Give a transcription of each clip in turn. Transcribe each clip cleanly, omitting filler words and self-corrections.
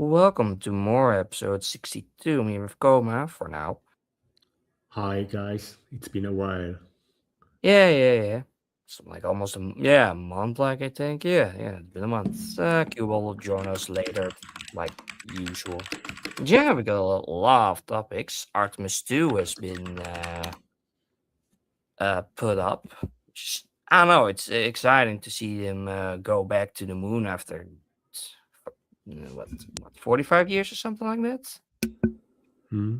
Welcome to more episode 62. Me with Koma for now. Hi guys, it's been a while. Yeah. It's like almost a month, like I think. Yeah, it's been a month. Cuba will join us later, like usual. Yeah, we got a lot of topics. Artemis 2 has been put up. I don't know, it's exciting to see them go back to the moon after what 45 years or something like that. Hmm?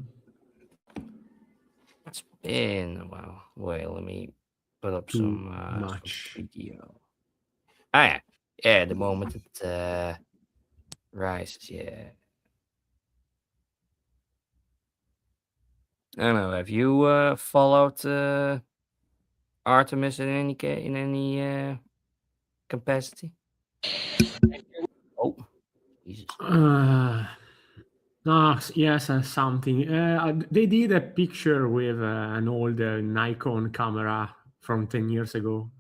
It's been a while. Wait, let me put up Too some much. video. Ah, yeah, the moment it rises. Yeah, I don't know. Have you followed Artemis in any capacity? Oh, Jesus. Uh, yes, something. They did a picture with an old Nikon camera from 10 years ago.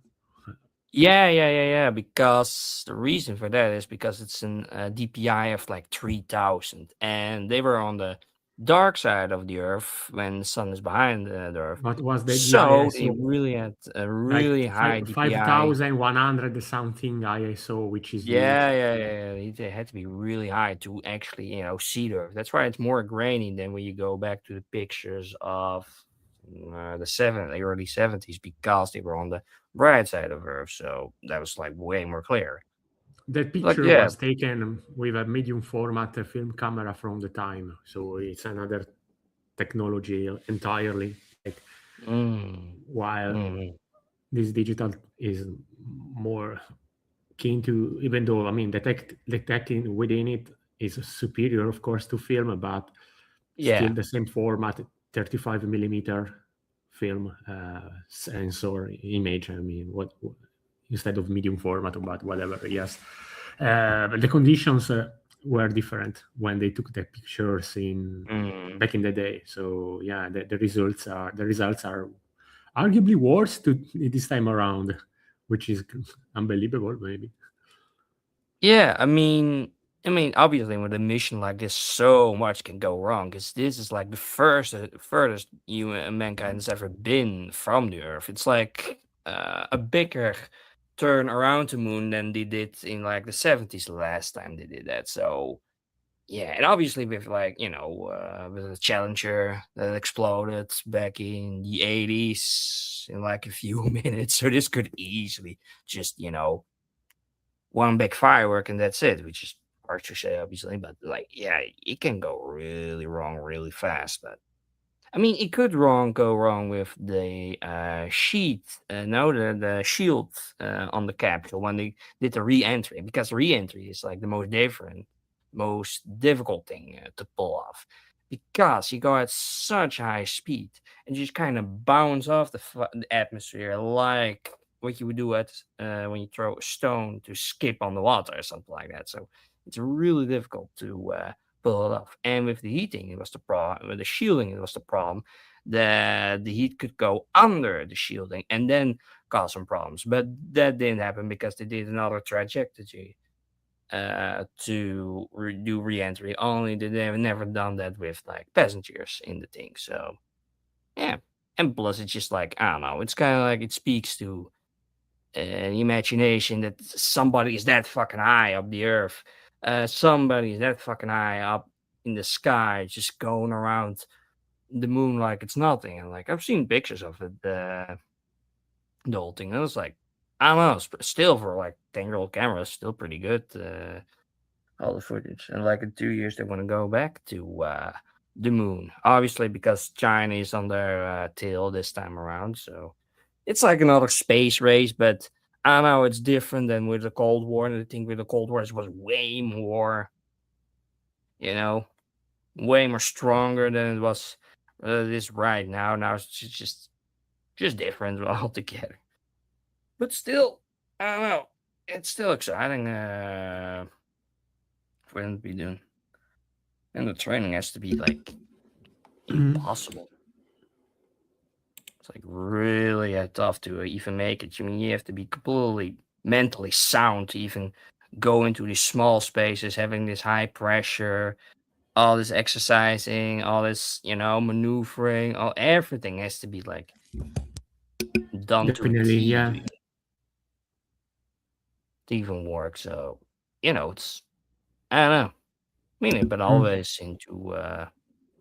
Yeah. Because the reason for that is because it's an DPI of like 3000, and they were on the dark side of the Earth when the sun is behind the Earth. What was the So they ISO? really had a Like really high DPI. 5100 something ISO, which is huge. Yeah. They had to be really high to actually, see the Earth. That's why it's more grainy than when you go back to the pictures of the early 70s because they were on the bright side of Earth. So that was like way more clear. That Like, picture yeah. was taken with a medium format film camera from the time, so it's another technology entirely. Like Mm, while mm, this digital is more keen to, even though I mean detecting within it is superior, of course, to film, but still yeah. the same format, 35 millimeter film sensor image. I mean, what instead of medium format, but whatever. Yes, but the conditions were different when they took the pictures in Mm. back in the day. So yeah, the results are arguably worse to this time around, which is unbelievable, maybe. Yeah, I mean, obviously, with a mission like this, so much can go wrong. Because this is like the furthest mankind has ever been from the Earth. It's like a bigger turn around the moon than they did in like the 70s last time they did that. So yeah, and obviously with like with a Challenger that exploded back in the 80s in like a few minutes. So this could easily just one big firework and that's it, which is hard to say, obviously, but like, yeah, it can go really wrong really fast. But I mean, it could go wrong with the sheet, no, the shield on the capsule when they did the re-entry, because re-entry is like the most difficult thing to pull off, because you go at such high speed and you just kind of bounce off the atmosphere like what you would do at when you throw a stone to skip on the water or something like that. So it's really difficult to pull it off. And with the heating, it was the problem. With the shielding, it was the problem that the heat could go under the shielding and then cause some problems. But that didn't happen because they did another trajectory to do re-entry. Only that they've never done that with like passengers in the thing. So yeah, and plus it's just like I don't know. It's kind of like it speaks to imagination that somebody is that fucking high up the earth. Somebody is that fucking high up in the sky, just going around the moon like it's nothing. And like I've seen pictures of it, the whole thing. It was like I don't know, still for like 10-year-old cameras, still pretty good. All the footage, and like in 2 years they want to go back to the moon. Obviously, because China is on their tail this time around, so it's like another space race. But I don't know, it's different than with the Cold War. And I think with the Cold War, it was you know, way more stronger than it was this right now. Now it's just different altogether. But still, I don't know. It's still exciting for them to be doing, and the training has to be like impossible. It's like really tough to even make it. I mean, you have to be completely mentally sound to even go into these small spaces, having this high pressure, all this exercising, all this, maneuvering, all everything has to be like done to a Definitely, T yeah. to even work. So, it's I don't know. I mean, I've been Mm. always into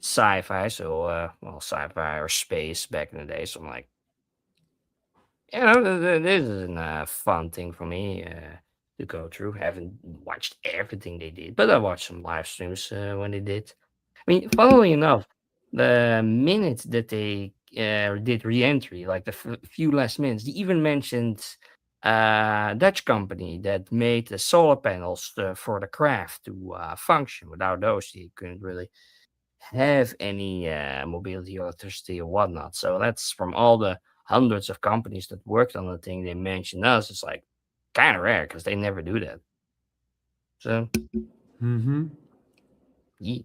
sci-fi, so sci-fi or space back in the day. So I'm like, this is a fun thing for me to go through. Haven't watched everything they did, but I watched some live streams when they did. I mean, funnily enough, the minute that they did re-entry, like the few last minutes, they even mentioned Dutch company that made the solar panels for the craft to function. Without those, you couldn't really have any mobility electricity or whatnot. So that's from all the hundreds of companies that worked on the thing they mentioned us. It's like kind of rare because they never do that. So Hmm. yeah.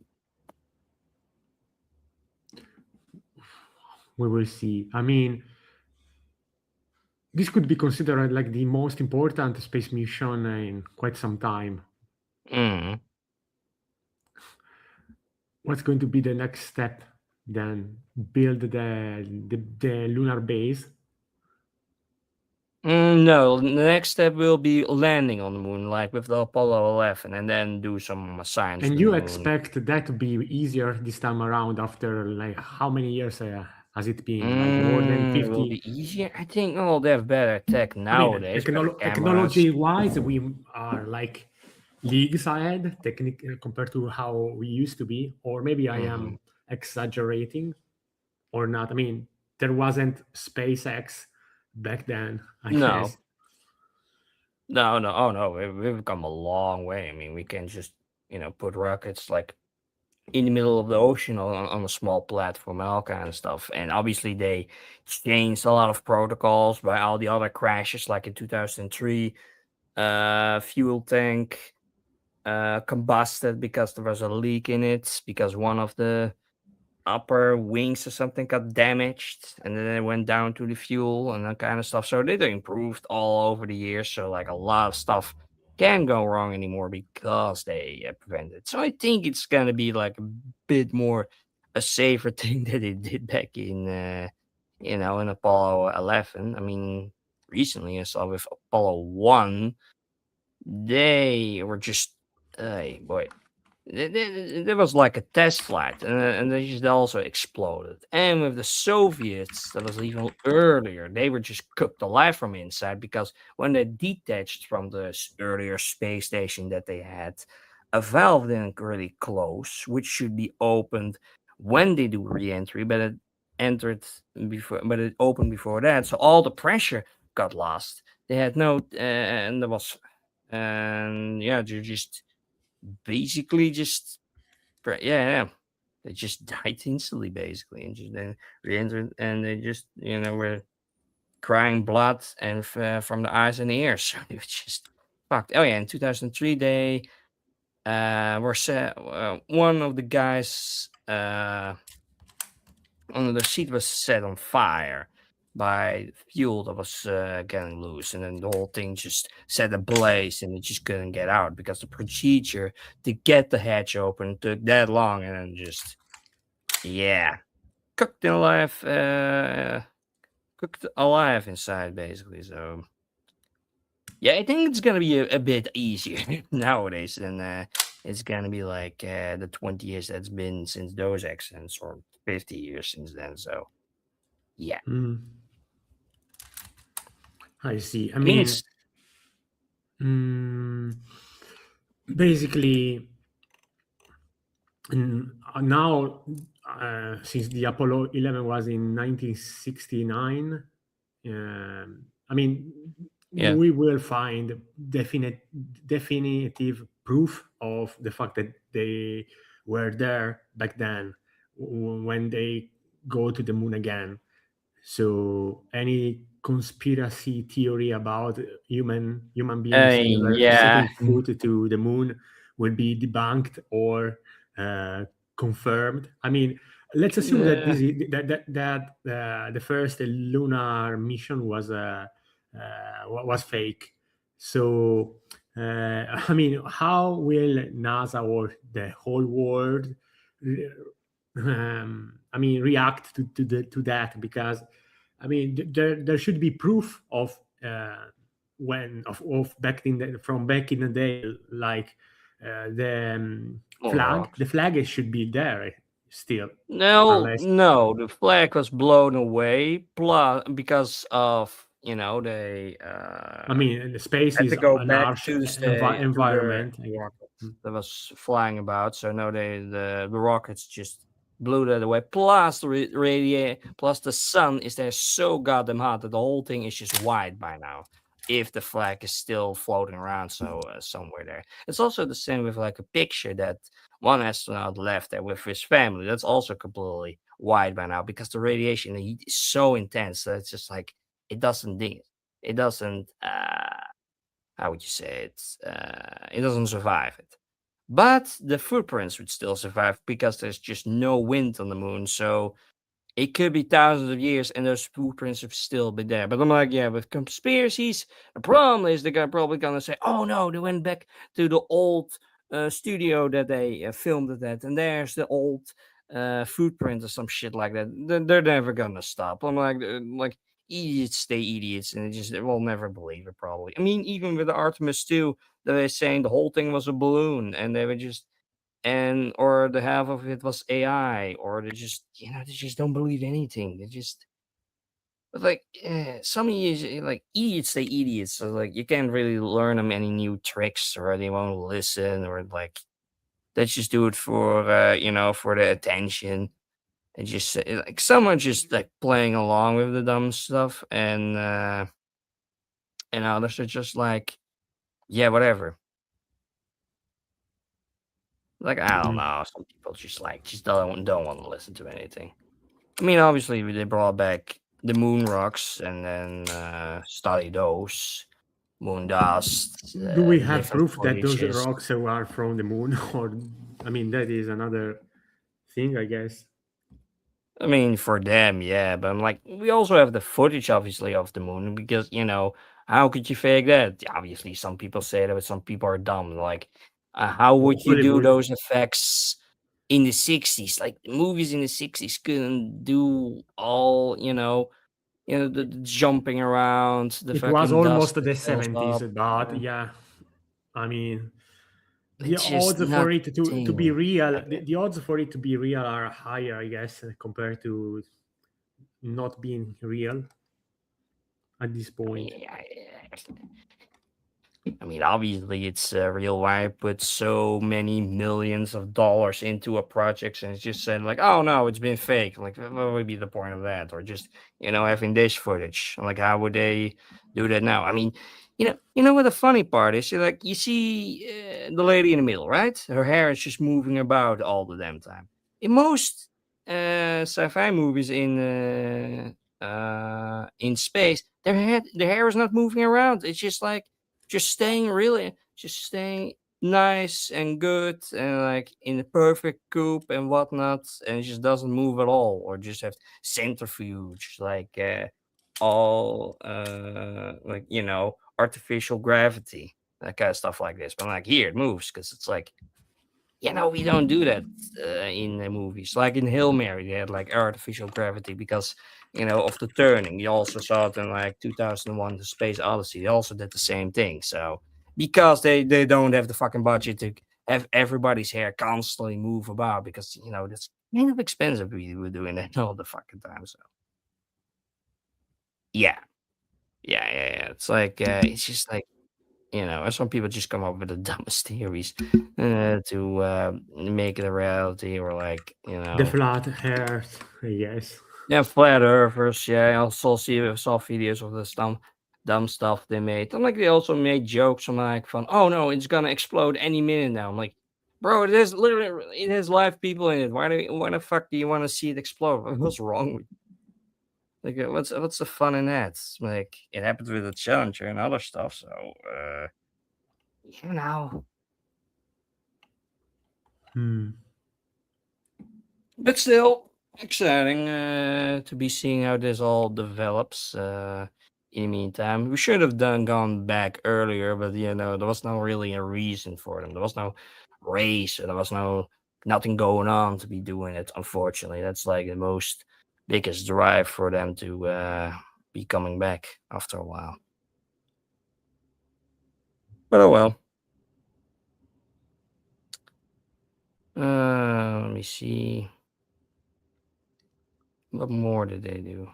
We will see. I mean, this could be considered like the most important space mission in quite some time. Mm. What's going to be the next step? Then build the lunar base. No, the next step will be landing on the moon, like with the Apollo 11, and then do some science And with the you moon. expect that to be easier this time around after like how many years has it been? Like more than It will 50? be easier. I think, oh, they have better tech I mean, nowadays, better cameras. technology wise, we are like leagues ahead compared to how we used to be. Or maybe I Hmm. am exaggerating or not. I mean, there wasn't SpaceX back then, I No, guess. no, no. Oh no, we've come a long way. I mean, we can just put rockets like in the middle of the ocean on a small platform and all kind of stuff. And obviously, they changed a lot of protocols by all the other crashes, like in 2003. Fuel tank combusted because there was a leak in it because one of the upper wings or something got damaged, and then it went down to the fuel and that kind of stuff. So they improved all over the years. So like a lot of stuff can't go wrong anymore because they prevented. So I think it's gonna be like a bit more a safer thing that they did back in in Apollo 11. I mean, recently I saw with Apollo 1, they were just boy, there was like a test flight, and they just also exploded. And with the Soviets, that was even earlier. They were just cooked alive from inside because when they detached from the earlier space station that they had, a valve didn't really close, which should be opened when they do re-entry, but it entered but it opened before that. So all the pressure got lost. They had no, and there was, and yeah, they just basically just yeah, yeah. They just died instantly, basically, and just then re-entered, and they just were crying blood and from the eyes and the ears. So they were just fucked. Oh yeah, in 2003 they were set. One of the guys on the seat was set on fire by fuel that was getting loose, and then the whole thing just set ablaze, and it just couldn't get out because the procedure to get the hatch open took that long, and then just yeah, cooked alive, cooked alive inside basically. So yeah, I think it's gonna be a bit easier nowadays than it's gonna be like the 20 years that's been since those accidents, or 50 years since then. So yeah. Mm, I see. I I mean, mean, it's mm, basically, now since the Apollo 11 was in 1969, I mean, yeah, we will find definitive proof of the fact that they were there back then when they go to the moon again. So any conspiracy theory about human beings ever yeah, setting foot to the moon will be debunked or uh, confirmed. I mean, let's assume that yeah, the first lunar mission was fake. So I mean, how will NASA or the whole world, I mean, react to that? Because I mean, there should be proof of when of back in from back in the day, like the Moon flag. rocks. The flag should be there still, No, unless no, the flag was blown away plus because of, they I mean the space had to is go an back harsh to the stay to the environment. rocket that was flying about. So no, the rockets just blew that away. Plus the plus the sun is there so goddamn hot that the whole thing is just white by now. If the flag is still floating around, so somewhere there, it's also the same with like a picture that one astronaut left there with his family. That's also completely white by now because the radiation, the heat is so intense that it's just like it doesn't ding it. It doesn't. How would you say it? It doesn't survive it. But the footprints would still survive because there's just no wind on the moon. So it could be thousands of years and those footprints have still been there. But I'm like, yeah, with conspiracies, the problem is they're probably gonna say, oh no, they went back to the old studio that they filmed it at, and there's the old footprint or some shit like that. They're never gonna stop. I'm like idiots stay idiots, and they will never believe it. Probably. I mean, even with the Artemis 2, they're saying the whole thing was a balloon, and they were just or the half of it was AI, or they just don't believe anything. They just but like some years like idiots stay idiots, so like you can't really learn them any new tricks, or they won't listen, or like they just do it for for the attention. And just like some are just like playing along with the dumb stuff, and others are just like, yeah, whatever. Like I don't Mhm. know, some people just don't want to listen to anything. I mean, obviously, they brought back the moon rocks and then study those moon dust, Do we have different proof that those footages. rocks are from the moon? Or, I mean, that is another thing, I guess. I mean, for them, yeah, but I'm like, we also have the footage, obviously, of the moon because how could you fake that? Yeah, obviously, some people say that, but some people are dumb. Like, how would you do Hollywood. those effects in the '60s? Like, the movies in the '60s couldn't do all, the jumping around, the It was fucking dust almost that the fills 70s, up. but yeah, I mean, the It's just odds for not it to be thing real, like that. the odds for it to be real are higher, I guess, compared to not being real at this I point. mean, obviously, it's real. Why put so many millions of dollars into a project and it's just saying like, "Oh no, it's been fake." Like, what would be the point of that? Or just having this footage. Like, how would they do that now? I mean, what the funny part is? You see the lady in the middle, right? Her hair is just moving about all the damn time. In most sci-fi movies in space, their hair is not moving around. It's just staying nice and good and like in the perfect coop and whatnot, and it just doesn't move at all, or just have centrifuge like all like artificial gravity, that kind of stuff like this. But like here it moves because it's like we don't do that in the movies. Like in Hail Mary, they had like artificial gravity because of the turning. You also saw it in like 2001: The Space Odyssey. They also did the same thing. So because they don't have the fucking budget to have everybody's hair constantly move about, because that's kind of expensive. We were doing that all the fucking time. So yeah, yeah. It's like it's just like some people just come up with the dumbest theories to make it a reality, or like The flat earth, I guess. yeah, flat earthers. Yeah, I also saw videos of this dumb stuff they made. I'm like, they also made jokes. I'm like, fun. Oh no, it's gonna explode any minute now. I'm like, bro, it has live people in it. Why the fuck do you want to see it explode? What's wrong with like what's the fun in that? Like it happens with the Challenger and other stuff. So you know. Hmm. But still exciting to be seeing how this all develops. in the meantime. We should have done gone back earlier, but there was no really a reason for them. There was no race, or there was nothing going on to be doing it. Unfortunately, that's like the most biggest drive for them to be coming back after a while. But oh well. Let me see. What more did they do?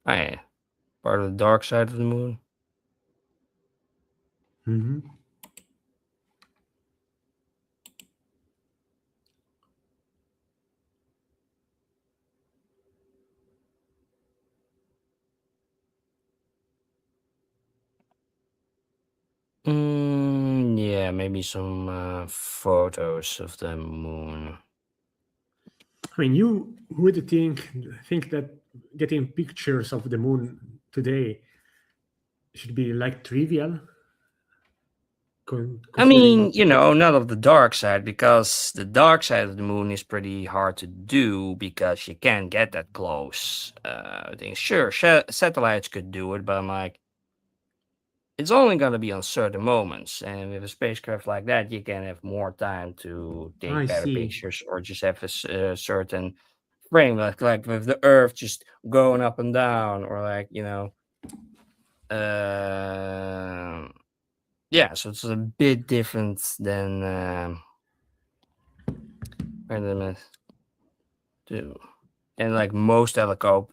Oh, yeah. Part of the dark side of the moon. Hmm. Yeah, maybe some photos of the moon. I mean, you would think that getting pictures of the moon today should be like trivial, I mean, considering. not of the dark side, because the dark side of the moon is pretty hard to do because you can't get that close. I think sure, satellites could do it, but I'm like, it's only going to be on certain moments, and with a spacecraft like that, you can have more time to take I better see. pictures, or just have a certain frame, like with the Earth just going up and down, or like uh, yeah. So it's a bit different than wait a minute, do and like most telescope.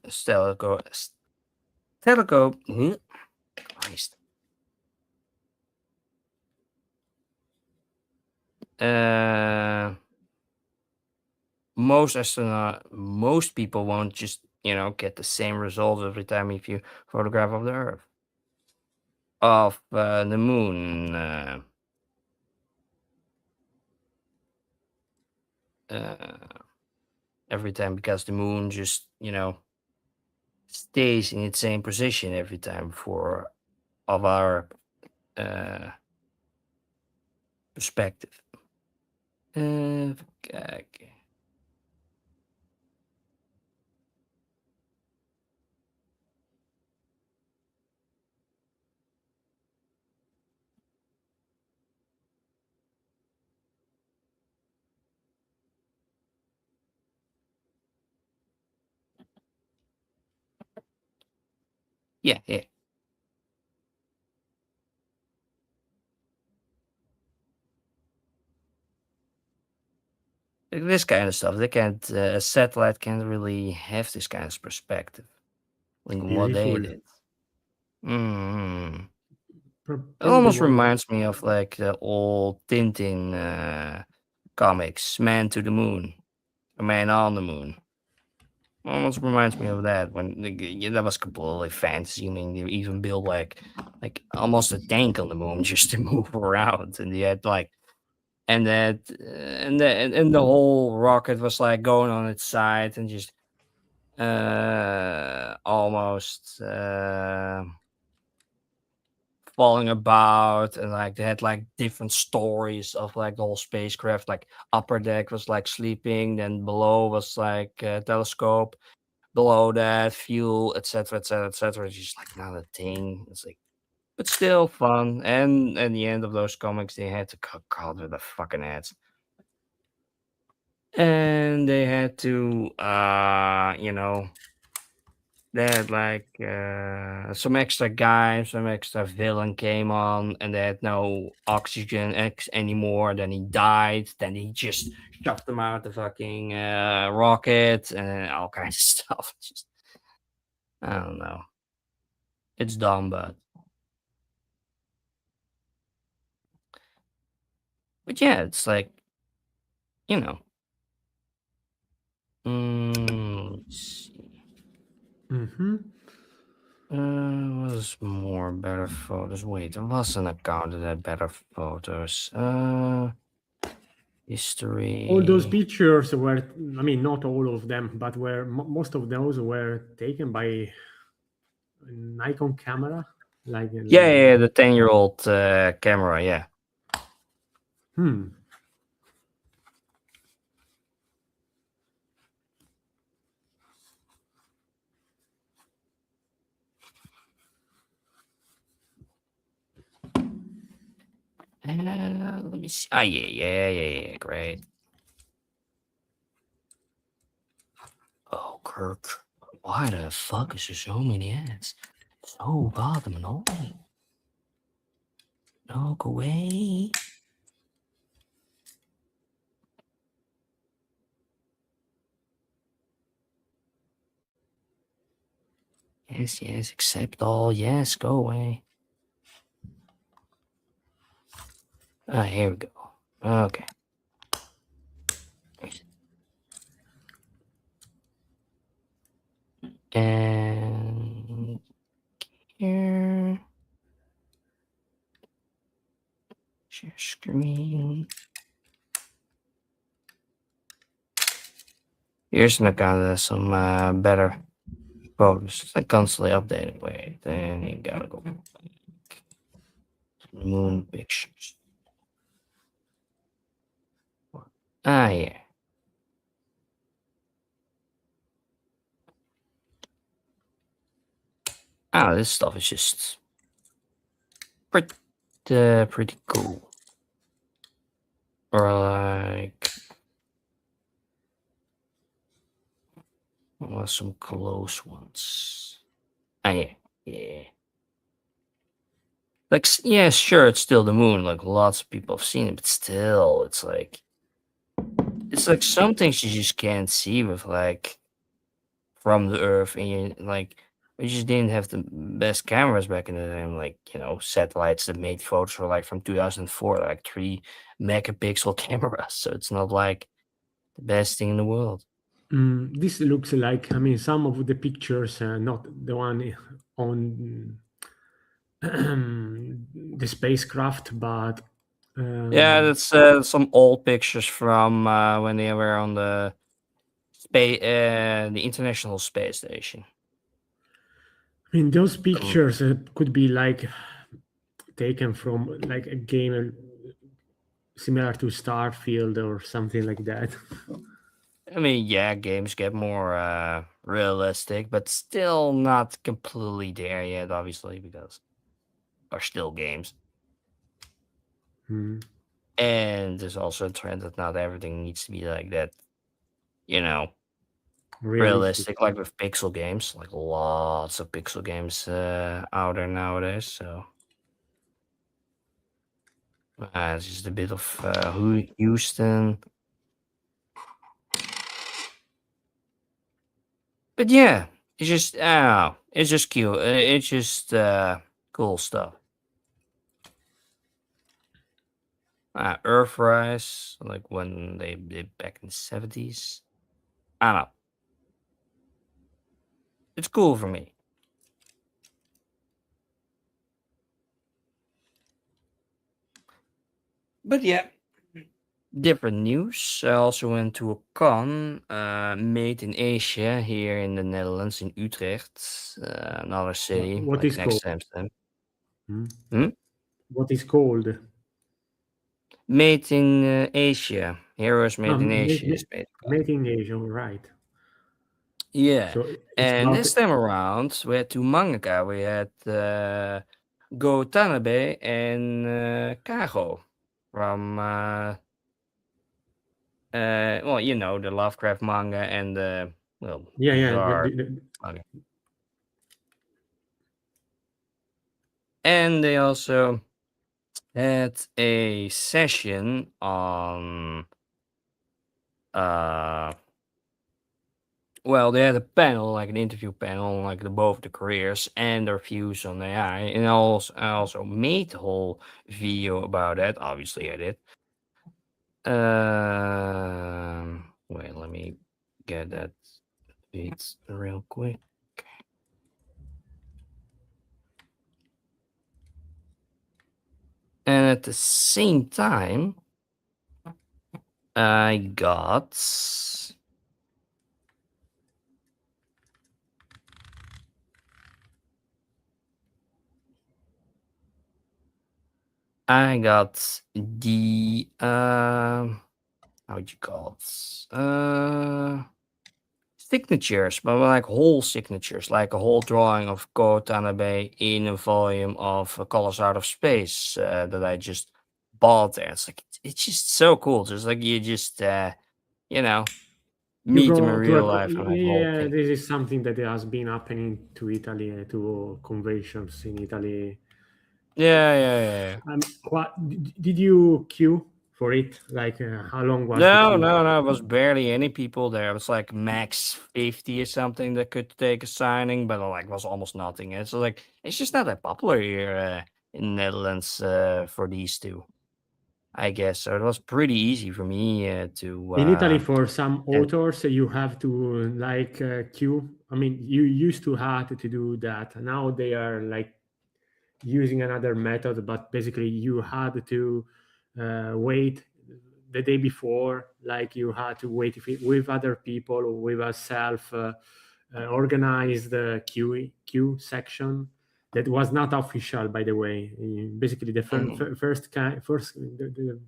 Christ. Uh, most people won't just get the same result every time if you photograph of the Earth, of the moon. Uh, every time, because the moon just stays in its same position every time for of our uh, perspective. Okay. Yeah, yeah. Like this kind of stuff. They can't. A satellite can't really have this kind of perspective. Like what they Beautiful. did. Mm. It Probably almost one of. reminds me of like the old Tintin comics, Man to the Moon, a Man on the Moon. Almost reminds me of that when yeah, that was completely fantasy. I mean, you even built like almost a tank on the moon just to move around, and you had like and that and the whole rocket was like going on its side and just almost falling about, and like they had like different stories of like the whole spacecraft. Like upper deck was like sleeping, then below was like a telescope, below that fuel, etc., etc., etc. It's just like not a thing. It's like, but still fun. And at the end of those comics, they had to cut with the fucking ads, and they had to they had like some extra guy, some extra villain came on, and they had no oxygen anymore. Then he died. Then he just shoved them out the fucking rocket and all kinds of stuff. Just I don't know. It's dumb, but yeah, it's like you know. Let's see. Hmm. What is more better photos? Wait, there was an account that had better photos. All those History. pictures were, I mean, not all of them, but were most of those were taken by Nikon camera, Yeah, yeah, yeah, like. the 10-year-old camera. Yeah. Hmm. Let me see. Ah, yeah. Great. Oh, Kirk. Why the fuck is there so many ads? So goddamn annoying. No, go away. Yes, accept all. Yes, go away. Ah, here we go. Okay. And here. Share screen. Here's an account that has some better photos. It's like constantly updating. Wait, then you gotta go. Moon pictures. Ah, yeah. Ah, this stuff is just pretty cool. Or like, well, some close ones. Ah, yeah. Like, yeah, sure, it's still the moon. Like, lots of people have seen it, but still, it's like some things you just can't see with like from the Earth, and you like we just didn't have the best cameras back in the time, like satellites that made photos for like from 2004, like 3 megapixel cameras. So it's not like the best thing in the world. This looks like, I mean, some of the pictures, not the one on the spacecraft, but Yeah, um, that's some old pictures from when they were on the International Space Station. I mean, those Um, pictures could be like taken from like a game similar to Starfield or something like that. I mean, yeah, games get more realistic, but still not completely there yet, obviously, because are still games. Hmm. And there's also a trend that not everything needs to be like that, you know, Realistic. realistic, like with pixel games, like lots of pixel games out there nowadays. So it's just a bit of Houston. But yeah, it's just cute. It's just cool stuff. Earthrise, like when they did back in the 70s. I don't know. It's cool for me. But yeah, different news. I also went to a con made in Asia here in the Netherlands, in Utrecht, another city What like is next called? to Amsterdam. Hmm? Hmm? What is called? Made in Asia. Heroes Made in Asia is made. Made in Asia, right? Yeah, So it's and about this time around we had two mangaka. We had Go Tanabe and Kago from well, the Lovecraft manga and the well yeah. bizarre manga. And they also had a session on uh well, they had a panel, like an interview panel, like the both the careers and their views on AI. And I also made the whole video about that. Obviously, I did. Wait, let me get that tweet real quick. And at the same time, I got the how would you call it? Signatures, but like whole signatures, like a whole drawing of Ko Tanabe in a volume of Colors Out of Space that I just bought there. It's like it's just so cool. Just like you just you know You meet them in go to real a life and like the whole yeah. thing. This is something that has been happening to Italy, to conventions in Italy. Yeah, yeah, yeah, yeah. What did you queue for it? Like, how long was the No, queue? no, no. It was barely any people there. It was like max 50 or something that could take a signing, but like was almost nothing. It's like it's just not that popular here in the Netherlands for these two, I guess. So it was pretty easy for me to In Italy, for some get. authors, you have to like queue. I mean, you used to have to do that. Now they are like using another method, but basically you had to wait the day before, like you had to wait with other people or with a self organized queue section that was not official, by the way. Basically the Mhm. the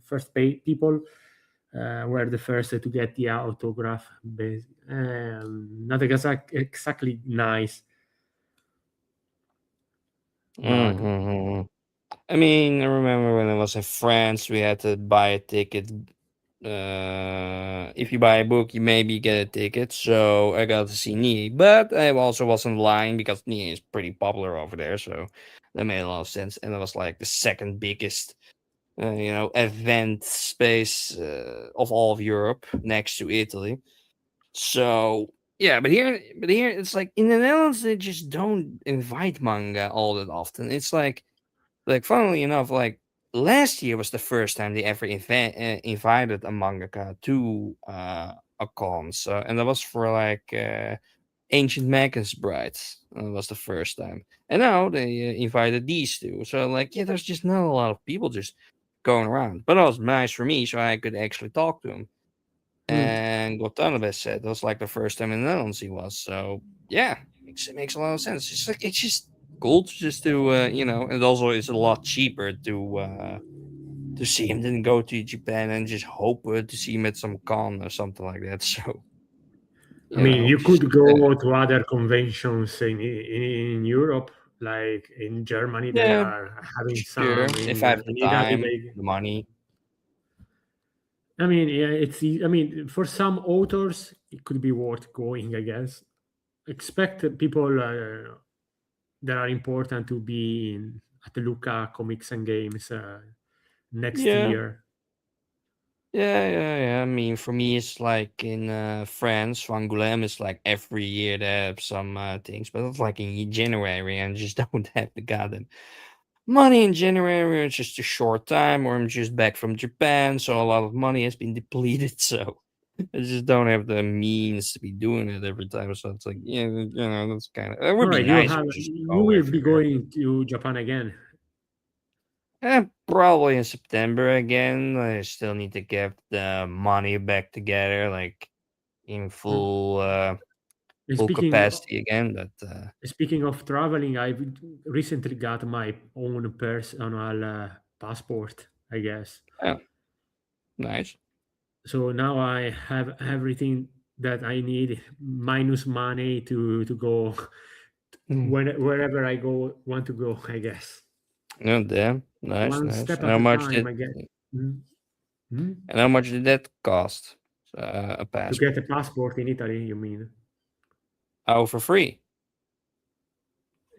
first people were the first to get the autograph. Not exactly nice, but Mhm. I mean, I remember when I was in France, we had to buy a ticket. If you buy a book, you maybe get a ticket. So I got to see Nie, but I also wasn't lying because Nie is pretty popular over there. So that made a lot of sense. And it was like the second biggest, event space of all of Europe, next to Italy. So yeah, but here it's like in the Netherlands they just don't invite manga all that often. It's like, funnily enough, like last year was the first time they ever invited a mangaka to a con. So, and that was for like Ancient Magus Brides. That was the first time. And now they invited these two. So, like, yeah, there's just not a lot of people just going around. But it was nice for me, so I could actually talk to him. mm, And what Donovan said, that was like the first time in the Netherlands he was. So, yeah, it makes a lot of sense. It's just cool to just to and also it's a lot cheaper to see him than go to Japan and just hope to see him at some con or something like that. So I mean, you just could go to other conventions in Europe, like in Germany, they yeah, are having sure. some. If I have the In Italy, time, they. the money, I mean, yeah, I mean, for some authors, it could be worth going, I guess. Expect people that are important to be at the Luca Comics and Games next yeah. year. Yeah, yeah, yeah. I mean, for me, it's like in France, Angoulême is like every year they have some things, but it's like in January and just don't have the goddamn money in January. It's just a short time, or I'm just back from Japan, so a lot of money has been depleted. So I just don't have the means to be doing it every time. So it's like, yeah, that's kind of, it All would be right, nice if we just you go will every be year. going to Japan again. Probably in September again. I still need to get the money back together, like in Mm. And full capacity again. But speaking of traveling, I recently got my own personal passport, I guess. yeah, nice. So now I have everything that I need minus money to go Mm. wherever I go want to go, I guess. No, damn, nice, One nice. step at a time, I guess. Mhm. Mhm. And how much did that cost? A To get passport? a passport in Italy, you mean? Oh, for free?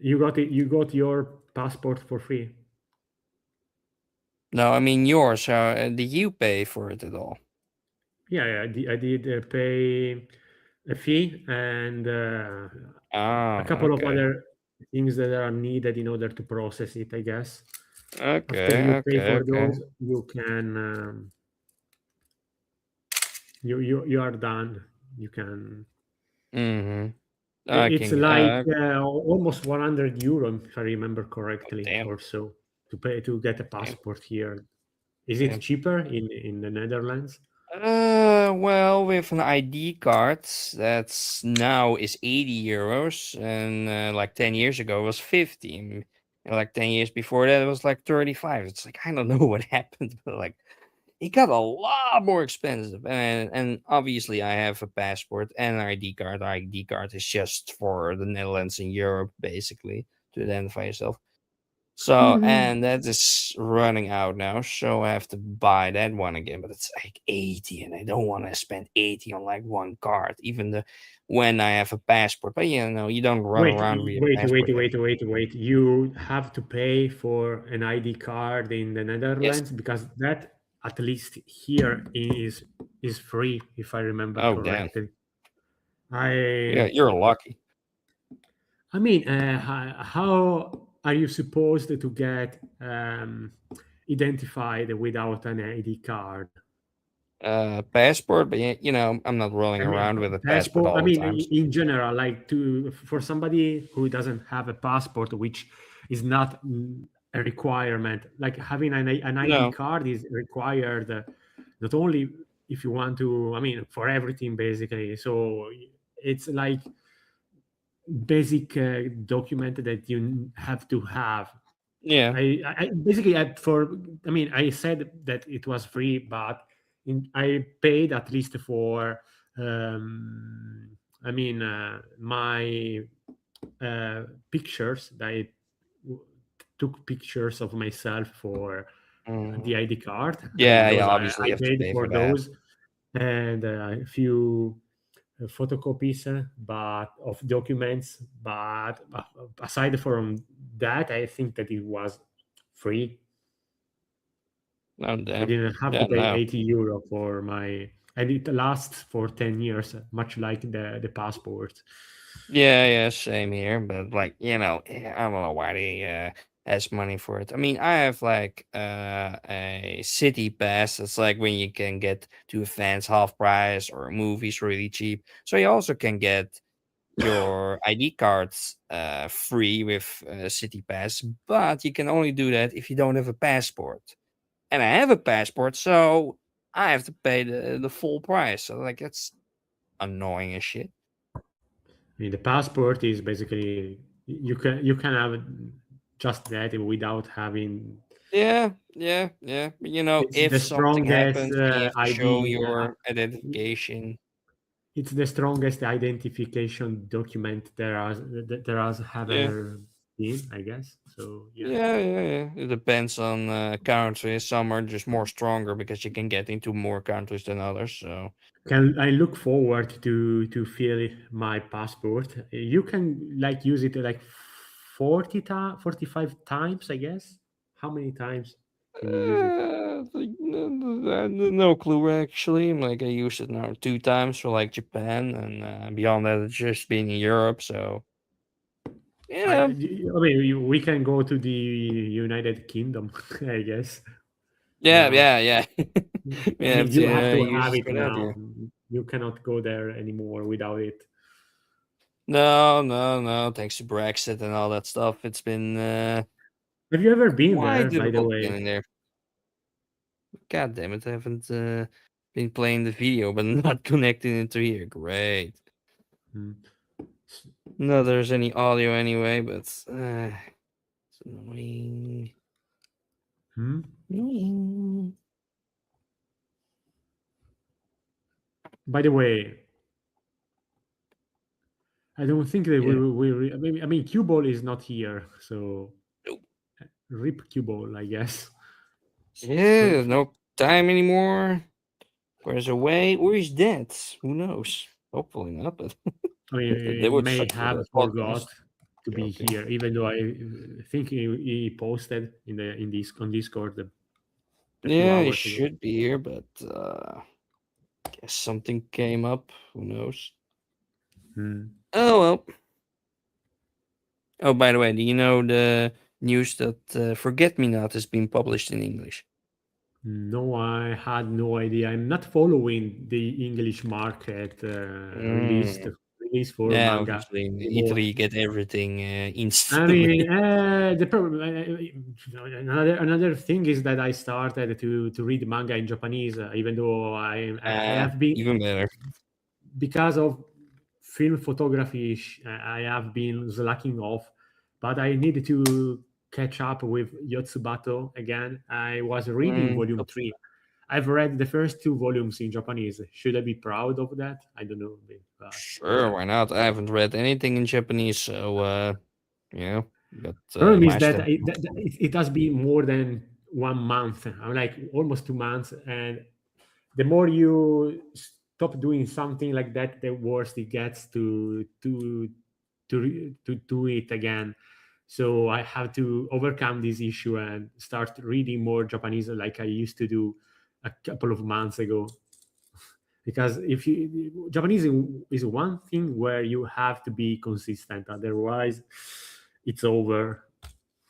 You got your passport for free. No, I mean yours. Did you pay for it at all? Yeah, yeah, I did pay a fee and a Oh, couple of okay, other things that are needed in order to process it, I guess. After okay, you pay okay, for okay. those, you can you are done. You can. Mm-hmm. I It's can. like almost 100 euro, if I remember correctly, Damn, or so, to pay to get a damn, passport here. Is it damn. cheaper in the Netherlands? Well, with an ID card, that's now is 80 euros, and like 10 years ago it was 50. And like 10 years before that, it was like 35. It's like, I don't know what happened, but like, it got a lot more expensive. And obviously, I have a passport and an ID card. The ID card is just for the Netherlands and Europe, basically, to identify yourself. So, and that is running out now, so I have to buy that one again. But it's like 80, and I don't want to spend 80 on like one card, even the when I have a passport. But you don't run Wait, around with a wait, wait, passport wait, every. wait, wait. You have to pay for an ID card in the Yes. Netherlands because that, at least here, is free, if I remember Oh, damn. correctly. Yeah, I you're lucky. I mean, how are you supposed to get identified without an ID card? Passport, but I'm not rolling I mean, around with a passport passport. I all the mean, time. So. in general, like to for somebody who doesn't have a passport, which is not a requirement. Like having an ID No. card is required, not only if you want to. I mean, for everything basically. So it's like basic document that you have to have. Yeah. I basically I mean, I said that it was free, but I paid at least for I mean my pictures that w- took pictures of myself for the Mm. ID card. I mean, Yeah, yeah. those Obviously, I you have to paid pay for for that. those, and a few photocopies, but of documents. But aside from that, I think that it was free. No, I damn. didn't have Yeah, to pay no. 80 euro for my, and it lasts for 10 years, much like the passport. Yeah, yeah, same here. But like, I don't know why they ask money for it. I mean, I have like a city pass. It's like when you can get to events half price or movies really cheap. So you also can get your ID cards free with city pass, but you can only do that if you don't have a passport. And I have a passport, so I have to pay the full price. So like that's annoying as shit. I mean, the passport is basically you can have just that without having. Yeah, yeah, yeah. But, It's if the something strongest happens and you have to show ID. your identification. It's the strongest identification document there has Yeah, ever been, I guess. So yeah, yeah, yeah, yeah. It depends on countries. Some are just more stronger because you can get into more countries than others. So can I look forward to fill my passport? You can like use it like 45 times, I guess. How many times can you use it? no clue actually. Like I used it now 2 times for like Japan, and beyond that, it's just been in Europe. So I, I yeah, mean, we can go to the United Kingdom, I guess. yeah, Now, yeah, yeah. We I mean, have you to have to use have it it for that. now. Yeah. You cannot go there anymore without it. No, no, no. Thanks to Brexit and all that stuff, it's been Have you ever been quite there, by the difficult way? getting there. God damn it, I haven't been playing the video, but not connecting it to here. Great. Hmm. Not there's any audio anyway, but it's annoying. Hmm? Annoying. By the way, I don't think that Yeah. I mean, cue ball is not here, so Nope. rip cue ball, I guess. Yeah, For, there's for, no time anymore. Where's away? Or is dead? Who knows? Hopefully not, but I mean, they he would may suck for have the podcast. forgot to be Joking. here, even though I think he posted in this on Discord a few Yeah, he hours ago. should be here, but guess something came up. Who knows? Hmm. Oh well. Oh, by the way, do you know the news that Forget Me Not has been published in English? No, I had no idea. I'm not following the English market Mm. release for Yeah, manga obviously, in anymore. Italy, you get everything I instantly. mean, the problem. Another thing is that I started to read manga in Japanese, even though I have been, Even better. because of film photography. I have been slacking off, but I needed to catch up with Yotsubato again. I was reading Mm, volume three. I've read the first two volumes in Japanese. Should I be proud of that? I don't know, but sure, yeah. why not? I haven't read anything in Japanese, so yeah. But Problem is my that step. it has been more than 1 month. I'm like almost 2 months, and the more you stop doing something like that, the worse it gets to do it again. So I have to overcome this issue and start reading more Japanese like I used to do a couple of months ago. Because if you Japanese is one thing where you have to be consistent, otherwise it's over.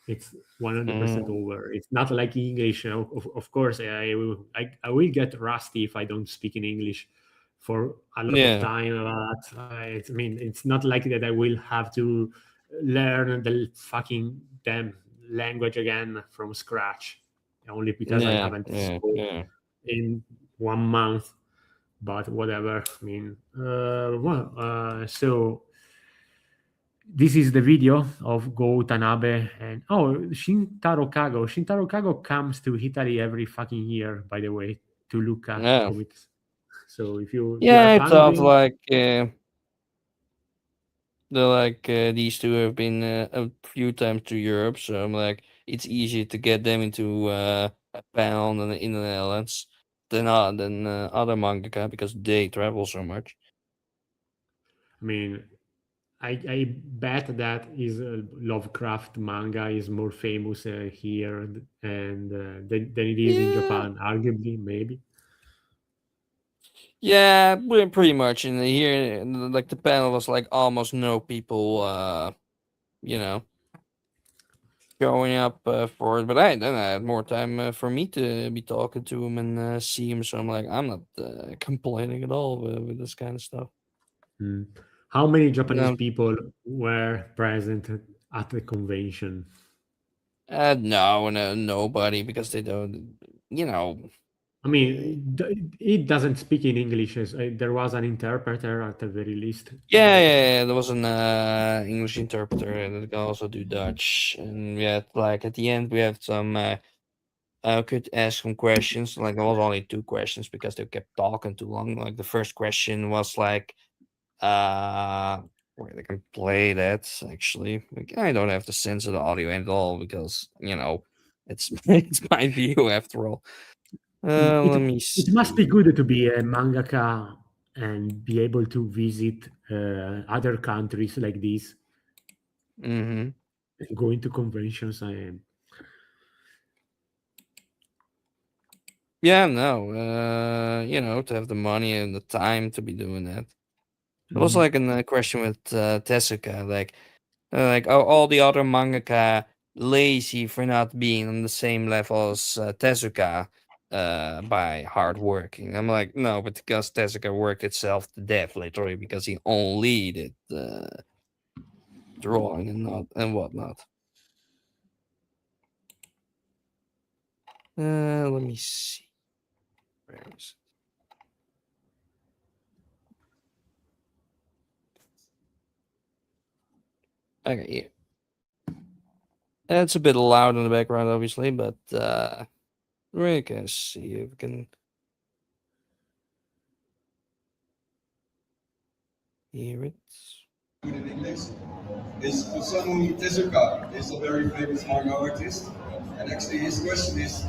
It's 100% Mm, over. It's not like English. Of course, I will get rusty if I don't speak in English for a lot of yeah, time. But I mean, it's not like that I will have to learn the fucking damn language again from scratch, only because I yeah, haven't yeah, spoke yeah. in 1 month. But whatever. I mean, so this is the video of Go Tanabe and Shintaro Kago. Shintaro Kago comes to Italy every fucking year, by the way, to look at Yeah, comics. So if you're a yeah. I fan of thought him, like these two have been a few times to Europe, so I'm like it's easier to get them into a panel in the Netherlands than other mangaka because they travel so much. I mean, I bet that his Lovecraft manga is more famous here than it is in Yeah, Japan, arguably, maybe. yeah, pretty much. In here, like the panel was like almost no people, you know, showing up for it. But then I had more time for me to be talking to him and see him. So I'm like, I'm not complaining at all with this kind of stuff. Mm. How many Japanese Um, people were present at the convention? no, no, nobody because they don't, you know. I Uh, mean, it doesn't speak in English. There was an interpreter at the very least. yeah, yeah, yeah, there was an English interpreter that can also do Dutch, and we had like at the end we have some. I could ask some questions. Like there was only two questions because they kept talking too long. Like the first question was like, where they can play that actually. Like, I don't have to censor the audio at all because it's it's my view after all. It Let me it must be see. good to be a mangaka and be able to visit other countries like this, Mm-hmm. going to conventions. Yeah, no, to have the money and the time to be doing that. It was Mm, like a question with Tezuka, like all the other mangaka lazy for not being on the same level as Tezuka by hard working. I'm like, no, but because Tezuka worked itself to death literally because he only did drawing and not and whatnot. Let me see. Where is it? Okay, yeah. It's a bit loud in the background, obviously, but we can see if we can hear it. Good in English is Osamu Tezuka is a very famous manga artist. And actually his question is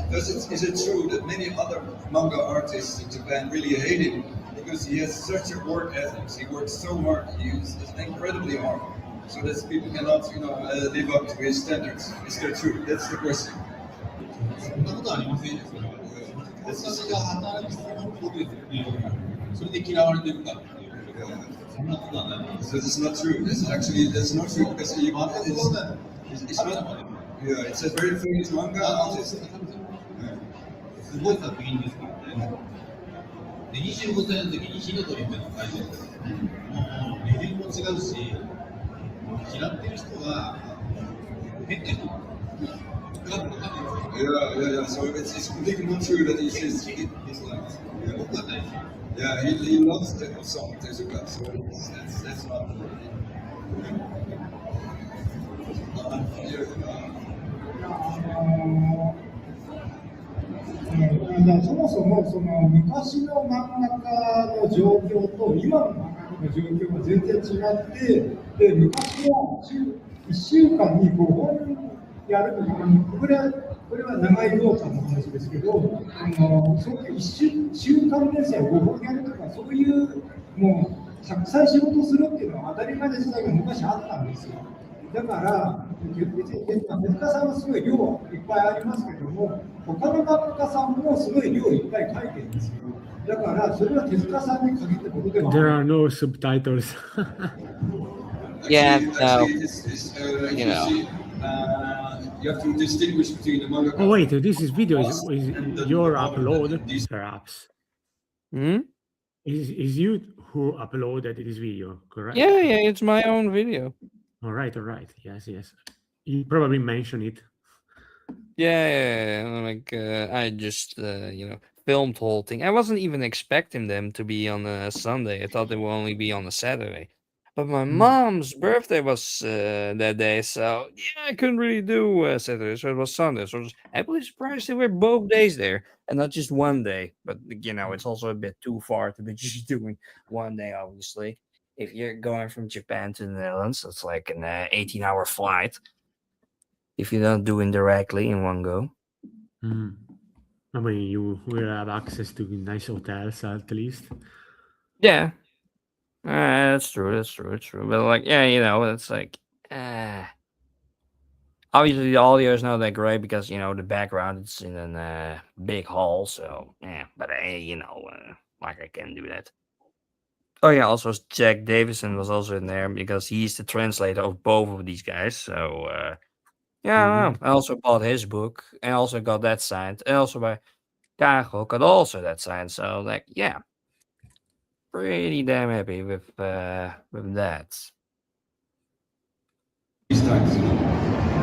it true that many other manga artists in Japan really hate him because he has such a work ethic. He works so hard. He's incredibly hard. So that people cannot, live up to his standards. Is that true? That's the question. そんなことありませんよ。それはそれが働く人のことですっていう、それで嫌われてるかっていう、そんなことはない。 This is not true. That's not true because it's not. Yeah, it's a very famous manga artist. すごい作品ですからね。で、25歳の時に火の鳥っていうのを書いてる。もうレベルも違うし、嫌ってる人が結構深く書く。 Yeah. So it's completely not true that he's disliked. Yeah, 僕は大好き。yeah. He loves Osamu Tezuka. So that's not. Yeah, そもそもその昔の漫画家の状況と今の漫画家の状況が全然違って、で昔の1週間に5本やるという、これは長い動作の話ですけど、そういう週間連載を5本やるとか、そういうもうたくさん仕事するっていうのは当たり前の時代が昔あったんですよ。だから別に手塚さんはすごい量いっぱいありますけども、他の漫画家さんもすごい量いっぱい書いてるんですよ。だからそれは手塚さんに限ったことでは There are no subtitles. Yeah, Actually, no, it's, you you know. see, you have to distinguish between the manga. Oh wait, this is video is And your the modern upload, these perhaps. Hmm? Is you who uploaded this video, correct? Yeah, it's my own video. All right. Yes. You probably mentioned it. Yeah. Like I just filmed the whole thing. I wasn't even expecting them to be on a Sunday. I thought they would only be on a Saturday. But my mom's birthday was that day, so yeah, I couldn't really do Saturday, so it was Sunday. So I was happily surprised they were both days there and not just one day. But it's also a bit too far to be just doing one day, obviously. If you're going from Japan to the Netherlands, it's like an 18-hour flight. If you don't do it directly in one go. Mm. I mean, you will have access to nice hotels at least. Yeah. That's true. But like, yeah, it's like, obviously the audio is not that great because the background is in a big hall. So yeah, but like I can do that. Oh yeah, also Jack Davison was also in there because he's the translator of both of these guys. So yeah, I don't know. I also bought his book and also got that signed, and also by Kago got also that signed. So like, yeah, pretty damn happy with that. these times,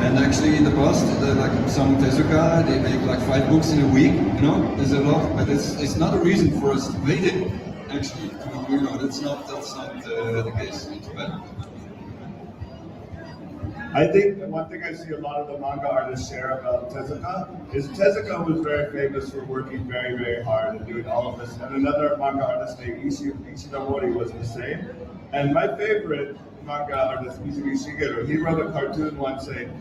And actually, in the past, like some Tezuka, they make like 5 books in a week. There's a lot, but it's not a reason for us to wait it. Actually, that's not the case in Japan. I think one thing I see a lot of the manga artists share about Tezuka is Tezuka was very famous for working very, very hard and doing all of this. And another manga artist named Mori was the same. And my favorite manga artist, Izumi Shigeru, he wrote a cartoon once saying,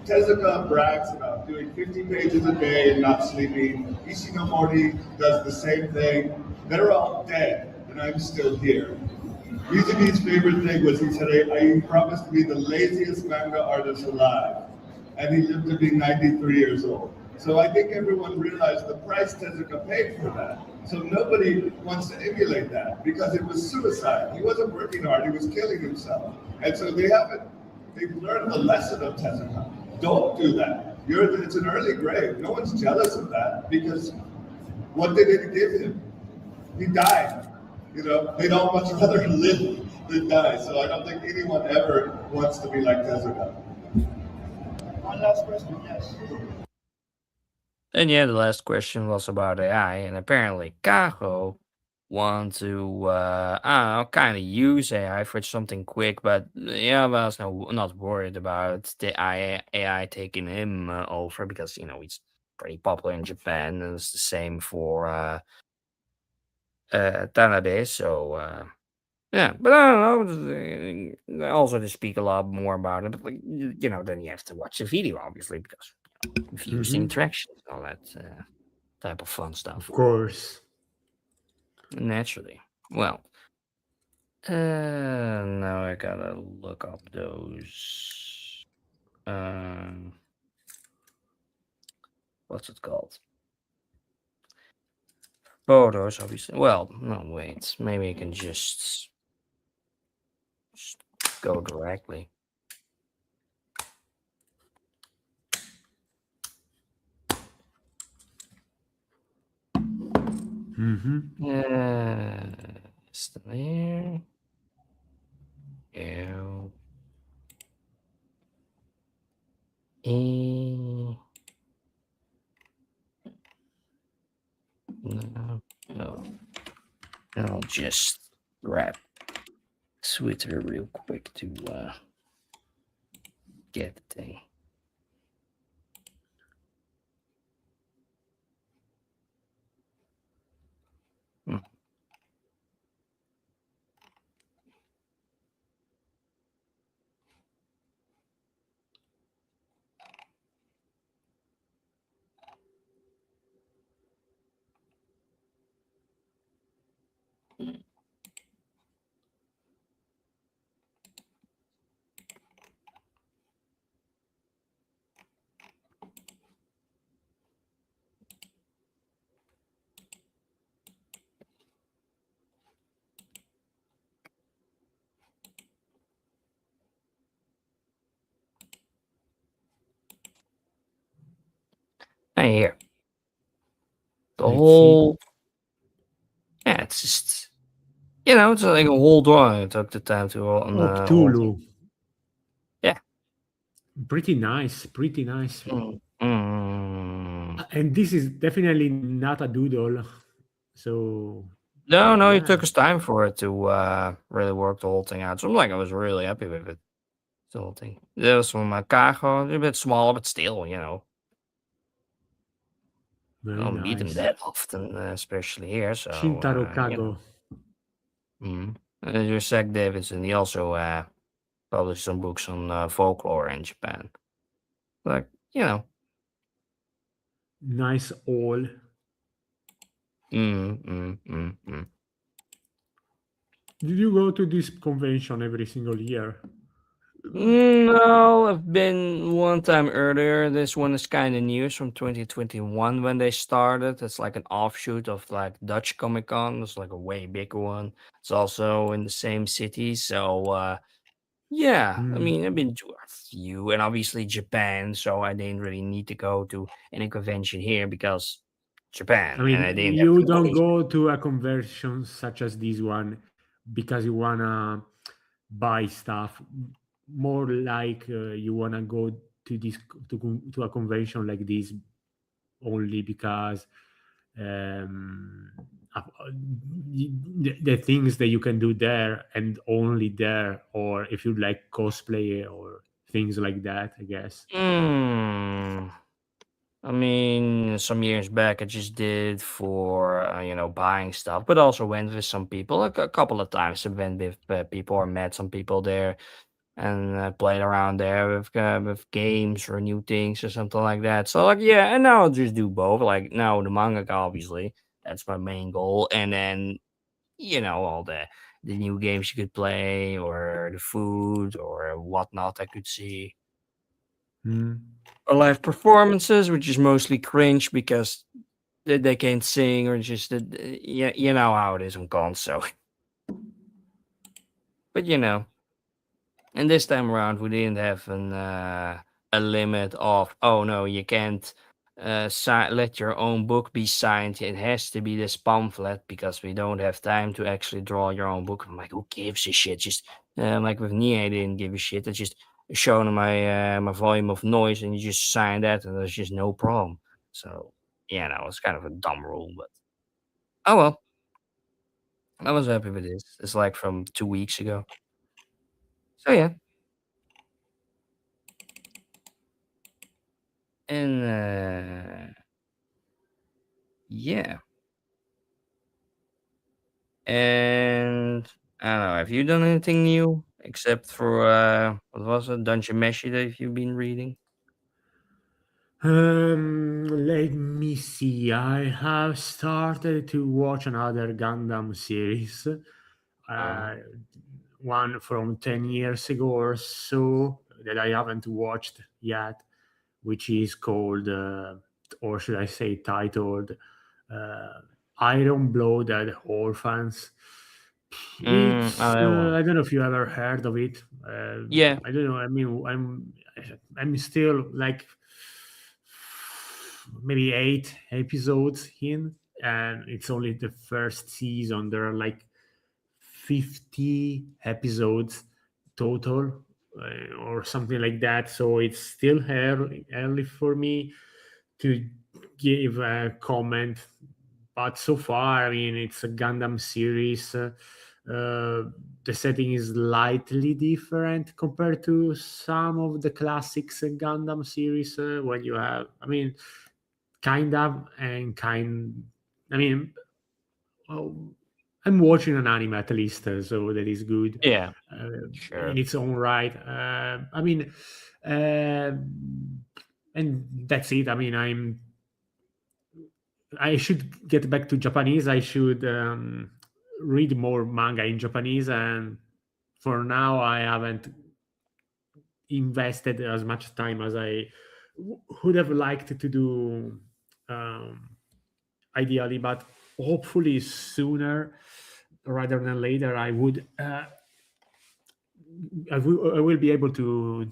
Tezuka brags about doing 50 pages a day and not sleeping. Mori does the same thing. They're all dead, and I'm still here. Izumi's favorite thing was he said, he promised to be the laziest manga artist alive. And he lived to be 93 years old. So I think everyone realized the price Tezuka paid for that. So nobody wants to emulate that because it was suicide. He wasn't working hard, he was killing himself. And so they've learned the lesson of Tezuka. Don't do that. It's an early grave. No one's jealous of that because what did it give him? He died. They'd all much rather live than die. So I don't think anyone ever wants to be like Tezuka. One last question, yes. And yeah, the last question was about AI, and apparently Kago want to I don't know, kind of use AI for something quick, but yeah, I was not worried about the AI taking him over because he's pretty popular in Japan, and it's the same for Tanabe. So yeah, but I don't know. Also, to speak a lot more about it, but like then you have to watch the video, obviously, because views, interactions, all that type of fun stuff. Of course. Naturally. Well, now I gotta look up those. What's it called? Photos, obviously. Well, no, wait. Maybe I can just go directly. Is it there? Ew. No. I'll just grab Twitter real quick to get the thing. Mm. I hear the Let's see. whole. Yeah, it's just it's like a whole drawing. It took the time to on Oh, the whole thing. Cthulhu. Yeah. Pretty nice. Pretty nice. Mm. Mm. And this is definitely not a doodle. So No, no, he yeah, took his time for it to really work the whole thing out. So I was really happy with it. The whole thing. There was some cargo, a bit smaller, but still, I very don't meet him nice. that often, especially here. So, Shintaro Kago. Mm. There's Zach Davidson. He also published some books on folklore in Japan. Like, Nice all. mm, mm, mm, mm. Did you go to this convention every single year? No, I've been one time earlier. This one is kind of new. It's from 2021 when they started. It's like an offshoot of like Dutch Comic Con. It's like a way bigger one. It's also in the same city. So, yeah, I Hmm. mean, I've been to a few, and obviously Japan. So I didn't really need to go to any convention here because I Japan, and I mean, didn't have you to don't waste. go to a convention such as this one because you wanna buy stuff. More like you wanna go to this to a convention like this only because um, the things that you can do there and only there, or if you like cosplay or things like that, I guess. Hmm. I mean, some years back, I just did for buying stuff, but also went with some people. Like a couple of times, I went with people or met some people there and played around there with games or new things or something like that. So like, yeah, and now I'll just do both. Like now the manga, obviously, that's my main goal, and then all the new games you could play or the food or whatnot I could see. Hmm. Or live performances, which is mostly cringe because they can't sing or just yeah, you know how it is on cons. So, but and this time around we didn't have a limit of oh no you can't let your own book be signed. It has to be this pamphlet because we don't have time to actually draw your own book. I'm like, who gives a shit? Just like with Nia, I didn't give a shit. I just shown my volume of noise and you just sign that and there's just no problem. So yeah, no, it's kind of a dumb rule, but oh well. I was happy with this. It's like from 2 weeks ago. So yeah, and yeah, and I don't know. Have you done anything new except for what was it, Dungeon Meshi that you've been reading? Let me see. I have started to watch another Gundam series, Uh, uh, one from 10 years ago or so that I haven't watched yet, which is called, or should I say, titled uh, Iron Blooded Orphans. oh, It's that one. I don't know if you ever heard of it. Yeah. I don't know. I mean, I'm still like maybe 8 episodes in, and it's only the first season. There are like 50 episodes total, or something like that. So it's still early for me to give a comment, but so far, I mean, it's a Gundam series. The setting is slightly different compared to some of the classics Gundam series. When you have, I mean, kind of and kind. I mean, well, I'm watching an anime at least, so that is good Yeah. in Sure. its own right. I mean, uh, and that's it. I mean, I should get back to Japanese. I should read more manga in Japanese, and for now I haven't invested as much time as I would have liked to do, um, ideally, but hopefully sooner rather than later I will be able to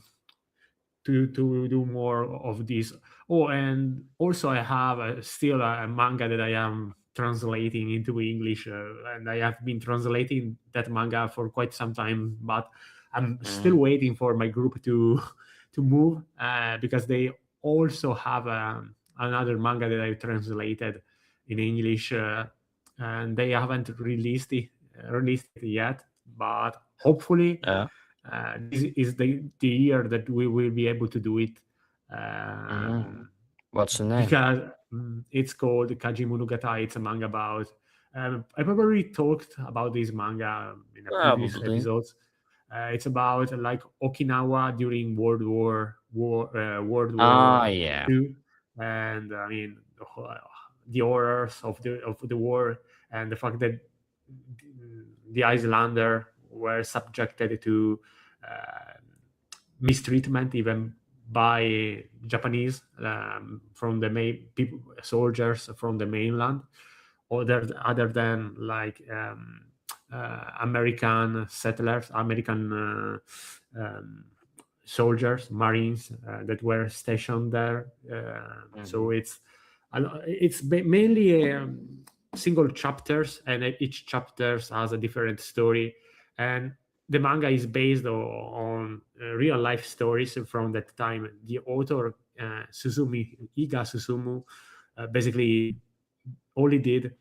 do more of this. Oh, and also I have still a manga that I am translating into English, and I have been translating that manga for quite some time, but I'm still Mm. waiting for my group to to move, because they also have another manga that I translated in English, and they haven't released it yet, but hopefully Yeah. this is the year that we will be able to do it, Mm. What's the name? because it's called Kaji Monogatari. It's a manga about. I probably talked about this manga in a previous Probably. episodes. It's about like Okinawa during World Ah, War yeah. II, and I mean the horrors of the war, and the fact that the Icelander were subjected to uh, mistreatment even by Japanese, from the main people, soldiers from the mainland, other than like American settlers, American soldiers, Marines that were stationed there. So Mhm. it's mainly single chapters, and each chapter has a different story, and the manga is based on real life stories from that time. The author, Suzumi Iga Susumu, basically only did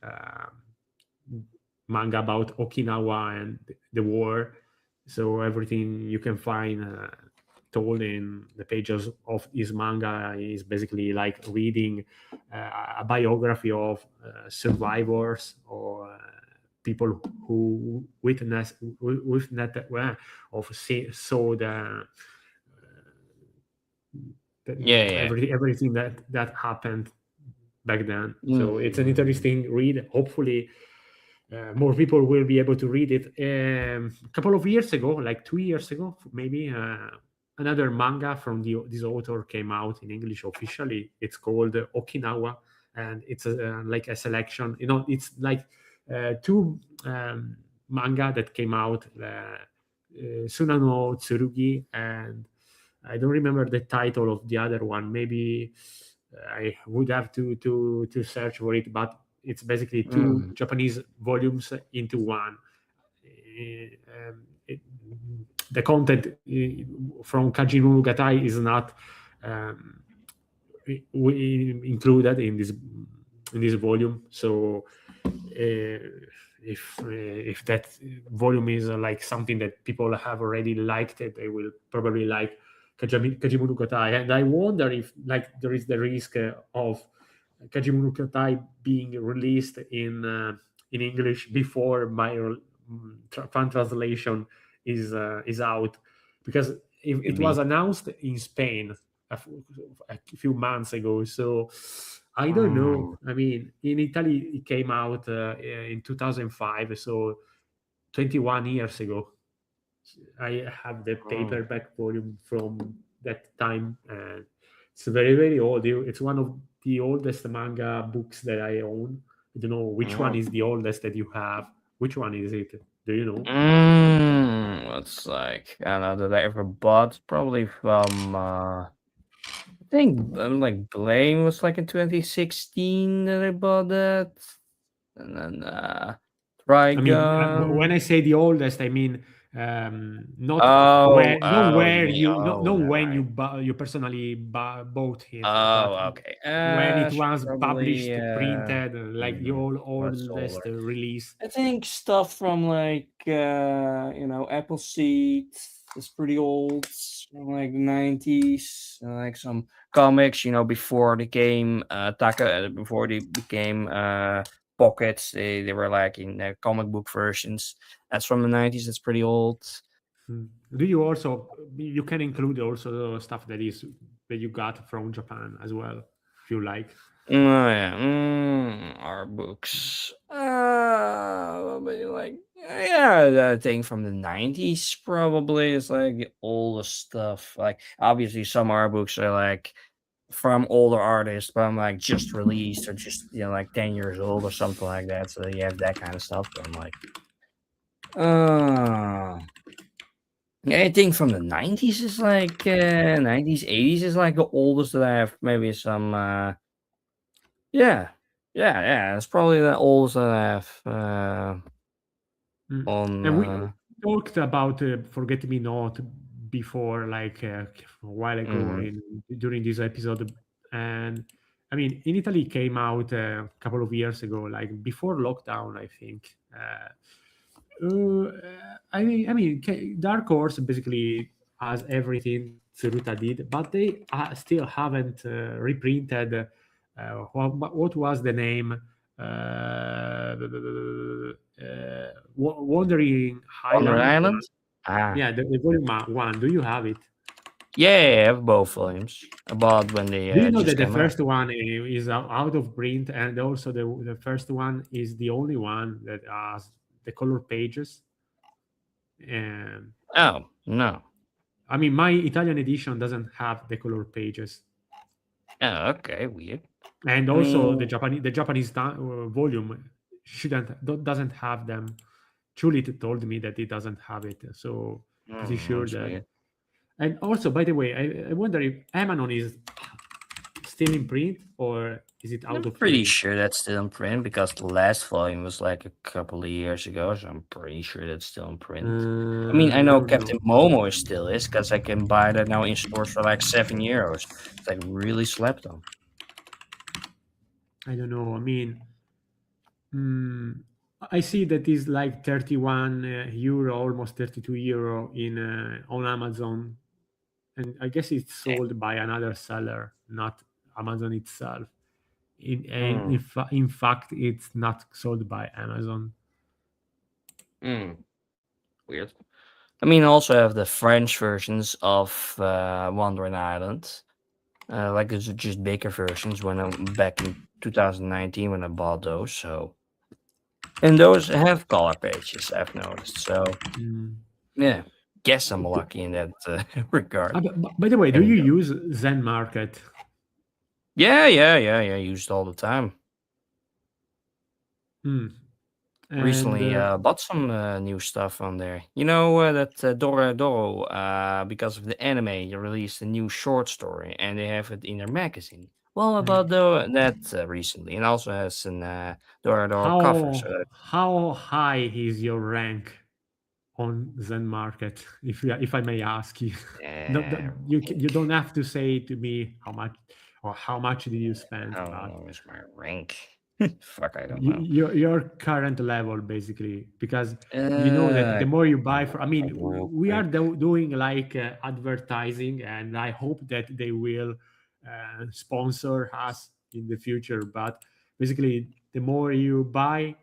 manga about Okinawa and the war. So everything you can find told in the pages of his manga is basically like reading a biography of survivors, or people who witnessed saw Yeah, yeah. everything that happened back then. So it's an Mm. interesting read. Hopefully, more people will be able to read it. A couple of years ago, like 2 years ago, maybe, another manga from this author came out in English officially. It's called Okinawa, and it's like a selection. It's like two manga that came out, Sunano Tsurugi, and I don't remember the title of the other one. Maybe I would have to search for it, but it's basically two Mm. Japanese volumes into one. It, the content from Kajinu Gatai is not um, included in this volume. So if that volume is like something that people have already liked, it they will probably like Kajimu Kotai. And I wonder if like there is the risk of Kajimu Kotai being released in English before my fan translation is out, because Could it was be. announced in Spain a few months ago. So I don't know. Mm. I mean, in Italy, it came out in 2005, so 21 years ago. I have the Mm. paperback volume from that time, and it's very old. It's one of the oldest manga books that I own. I don't know which one Mm. is the oldest that you have. Which one is it? Do you know? It's like I don't know that I ever bought probably from I think like Blame was like in 2016 that I bought that, and then I mean, when Trigun. I say the oldest, I mean not Oh, not oh, you where mean you oh, not when right. you personally bought it, but Oh, okay. when it Should was probably published, printed, like the what's oldest older? release. I think stuff from like Appleseed is pretty old, from like the 90s. Like some comics, before they came Taka, before they became pockets. They were like in comic book versions. That's from the 90s. That's pretty old. Do you also you can include also stuff that you got from Japan as well, if you like. Oh, yeah. Our books. Maybe I think from the 90s probably is like the oldest stuff. Like obviously some art books are like from older artists, but I'm like just released or just like 10 years old or something like that. So you have that kind of stuff. But I'm like, uh yeah, I think from the 90s is like 90s, 80s is like the oldest that I have. Maybe some yeah. Yeah, it's probably the oldest that I have Mm. on And we talked about Forget Me Not before, like a while ago mhm. during this episode. And I mean, in Italy came out a couple of years ago, like before lockdown, I think. Dark Horse basically has everything Tsuruta did, but they still haven't reprinted. What was the name? Wandering Wonder Highland. Island? Ah. Yeah, the volume one. Do you have it? Yeah, I have both volumes. I bought when they Do you know just that the came out. first one is out of print, and also the first one is the only one that has the color pages? And Oh, no. I mean, my Italian edition doesn't have the color pages, Oh, okay, weird. and I also the mean, Japanese volume doesn't have them. Truly, it told me that it doesn't have it, so pretty sure that's that. weird. And also, by the way, I wonder if Amanon is still in print or is it out I'm of pretty print? sure that's still in print because the last volume was like a couple of years ago, so I'm pretty sure that's still in print. I mean, I I know don't Captain know. Momo still is because I can buy that now in stores for like €7. It's like really slept on. I don't know. I mean, I see that is like 31 euro, almost 32 euro in on Amazon, and I guess it's Yeah. sold by another seller, not Amazon itself. Mm, In fact, it's not sold by Amazon. mm, weird. I mean, I also have the French versions of Wandering Island. Like it's just bigger versions when I'm back in 2019 when I bought those. So and those have color pages, I've noticed. So Mm. yeah, guess I'm lucky in that regard. By the way, do Having you those. use Zen Market? Yeah. Used all the time. Hmm. And Recently, bought some new stuff on there. You know that Dora Doro, because of the anime, they released a new short story, and they have it in their magazine. Well, about that recently, and also has an Dora Doro cover. So how high is your rank on Zen Market, if I may ask you? No, you don't have to say to me how much or how much did you spend, how but long is my rank? Fuck, I don't know. your current level basically, because you know that the Uh, more you buy for, I mean, real we are quick. doing like advertising, and I hope that they will sponsor us in the future, but basically the more you buy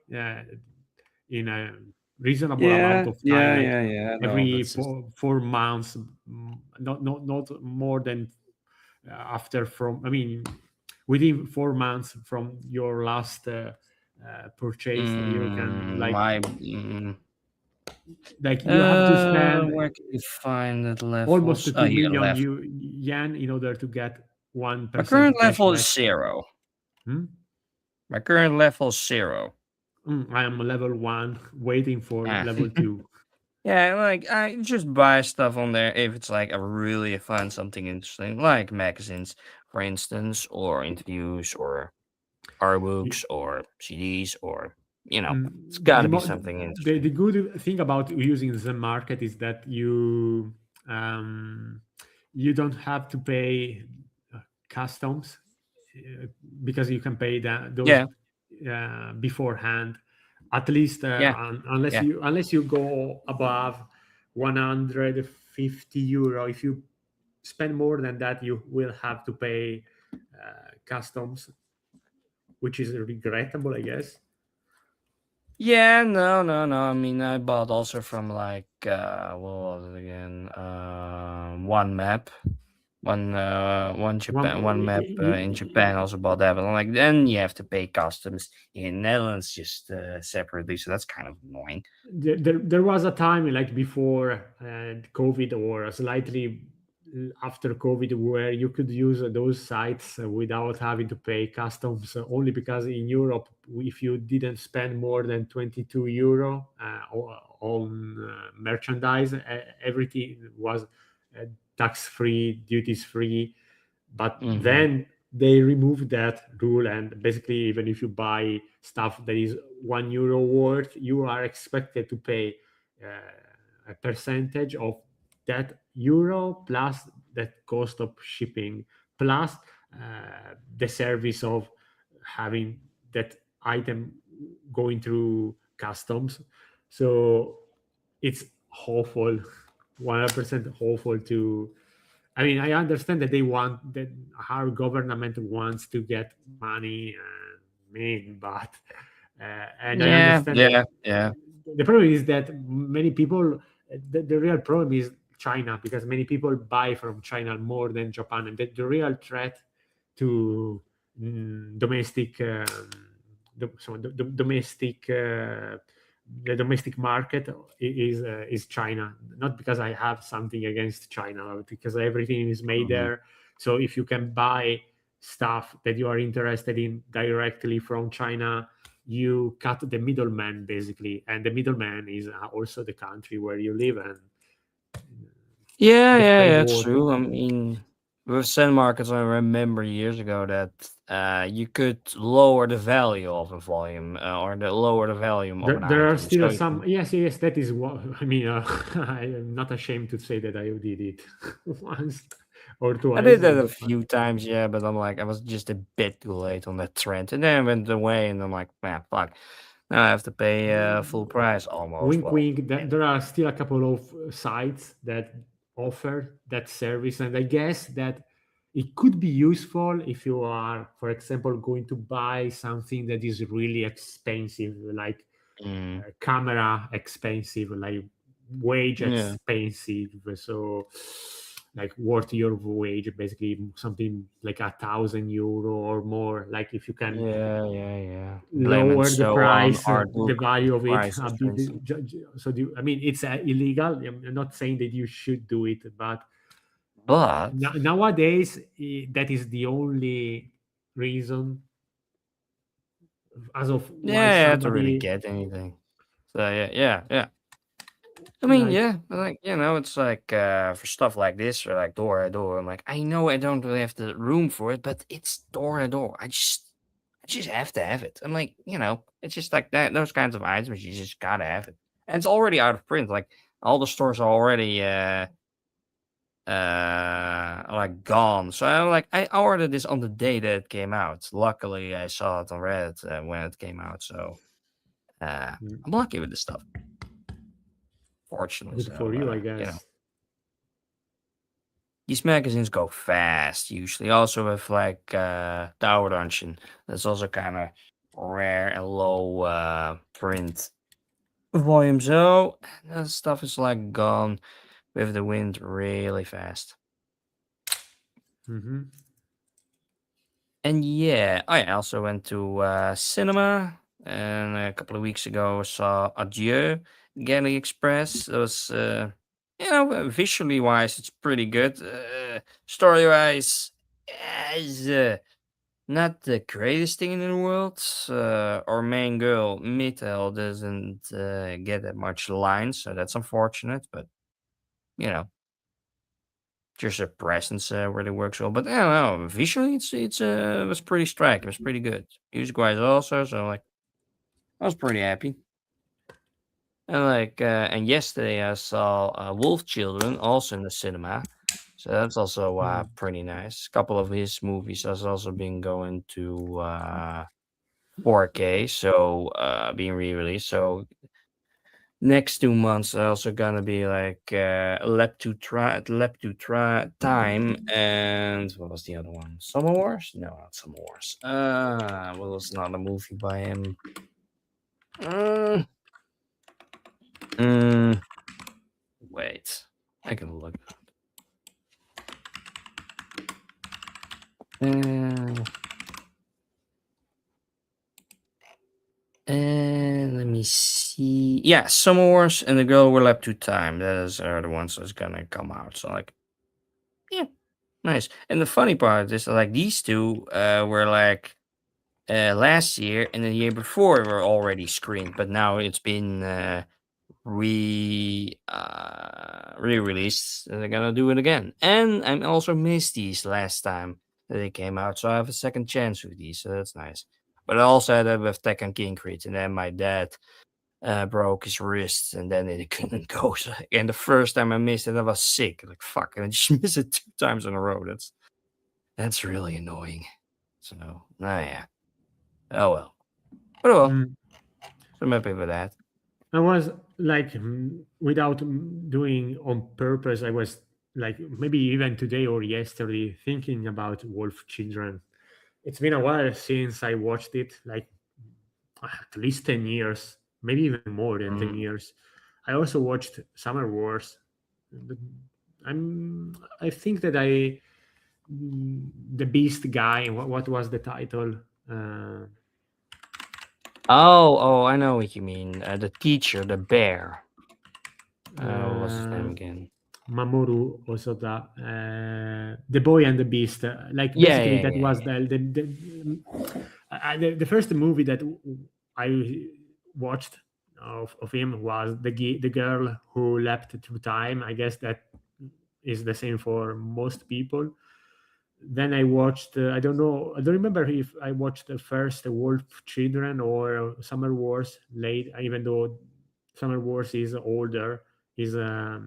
in a reasonable amount of time, like Yeah. No, every that's just 4 months, not more than after from, I mean, within 4 months from your last purchase, you can like my. you have to spend Where can you find the almost levels? Oh, 2 here million left. yen in order to get My 1% current level is cashback. 0. Hmm? My current level is 0. I am level 1 waiting for Ah. level 2. Yeah, like I just buy stuff on there if it's like I really find something interesting, like magazines, for instance, or interviews, or art books, or CDs, or it's got The, to be mo- something the interesting. good thing about using the market is that um, you don't have to pay customs uh, because you can pay those Yeah, beforehand, at least yeah, yeah. unless you go above 150 euro. If you spend more than that, you will have to pay customs, which is regrettable, I guess. Yeah, no. I mean, I bought also from like what was it again? One Map. one One, Japan, one map in Japan also bought that, but I'm like, then you have to pay customs in Netherlands just separately, so that's kind of annoying. there was a time like before COVID or slightly after COVID where you could use those sites without having to pay customs only because in Europe, if you didn't spend more than 22 euro on merchandise, everything was tax free, duties free. But Hmm. then they removed that rule, and basically even if you buy stuff that is 1 euro worth, you are expected to pay a percentage of that euro plus that cost of shipping plus the service of having that item going through customs. So it's awful, 100% awful to. I mean, I understand that they want that our government wants to get money and mean, but and I Yeah, understand that yeah, yeah. the problem is that many people. The real problem is China because many people buy from China more than Japan, and the real threat to domestic domestic the domestic market is China. Not because I have something against China, but because everything is made Mhm. there. So if you can buy stuff that you are interested in directly from China, you cut the middleman basically, and the middleman is also the country where you live and Yeah, the yeah, yeah, it's framework. true. I mean, with sand markets, I remember years ago that you could lower the value of a volume or the lower the volume of an There are item. So still you some, can, yes, yes, that is what I mean. I am not ashamed to say that I did it once or I twice. did I that a got my, few times, yeah, but I'm like, I was just a bit too late on that trend, and then I went away, and I'm like, man, fuck, now I have to pay full price almost. wink, Well, wink. That there are still a couple of sites that offer that service, and I guess that it could be useful if you are, for example, going to buy something that is really expensive, like mm, camera expensive, like wage yeah, expensive. So like worth your wage, basically something like 1,000 euro or more. Like if you can yeah, yeah, yeah. Blame and lower the so on price, art the book value of it a prices, for bit. instance. So I mean, it's illegal. I'm not saying that you should do it, but But nowadays that is the only reason as of why yeah, you have to really somebody get anything. So yeah, yeah, yeah. I mean, like. yeah, like it's like for stuff like this or like door to door. I'm like, I know I don't really have the room for it, but it's door to door. I just have to have it. I'm like, it's just like that. Those kinds of items, you just gotta have it, and it's already out of print. Like all the stores are already like gone. So I'm like, I ordered this on the day that it came out. Luckily, I saw it on Reddit when it came out. So mm, I'm lucky with this stuff, fortunately. Good So for you, I guess. these magazines go fast usually. Also with like Tower Dungeon. That's also kind of rare and low print volume. So that stuff is like gone with the wind really fast. Hmm. And yeah, I also went to cinema and a couple of weeks ago saw Adieu, Galley Express. It was visually wise, it's pretty good. Story wise, is not the greatest thing in the world. Our main girl, Mithel, doesn't get that much lines, so that's unfortunate. But you know, just her presence really works well. But I don't know, visually, it was pretty striking. It was pretty good. Music wise, also. So like, I was pretty happy. And like, and yesterday I saw Wolf Children also in the cinema. So that's also pretty nice. A couple of his movies has also been going to 4K, so being re-released. So next 2 months are also gonna be like Lap to try Time, and what was the other one? Summer Wars? No, not Summer Wars. What was another movie by him? Uh, mm, wait, I can look. see. Yeah, Summer Wars and The Girl Will Up to Time. Those are the ones that's gonna come out. So like, yeah, nice. And the funny part is like these two were like last year and the year before were already screened, but now it's been re-released. And they're gonna do it again. And I also missed these last time that they came out, so I have a second chance with these. So that's nice. But I also had that with Tekken King Creed, and then my dad broke his wrist, and then it couldn't go. So, and the first time I missed it, I was sick. Like fuck, and I just missed it 2 times in a row. That's really annoying. So, yeah. Oh well. But oh well. Mm, So I'm happy with that. I was like, without doing on purpose, I was like, maybe even today or yesterday, thinking about Wolf Children. It's been a while since I watched it, like at least 10 years, maybe even more than 10 Mm. years. I also watched Summer Wars. I think that the Beast guy, what was the title? Oh, I know what you mean. The teacher, the bear. What's his name Uh, again? Mamoru Osoda, The Boy and the Beast. Like Yeah, basically, yeah, that yeah, was yeah. the first movie that I watched of him was the girl who leapt through time. I guess that is the same for most people. Then I watched. I don't know. I don't remember if I watched the first Wolf Children or Summer Wars late. Even though Summer Wars is older, is I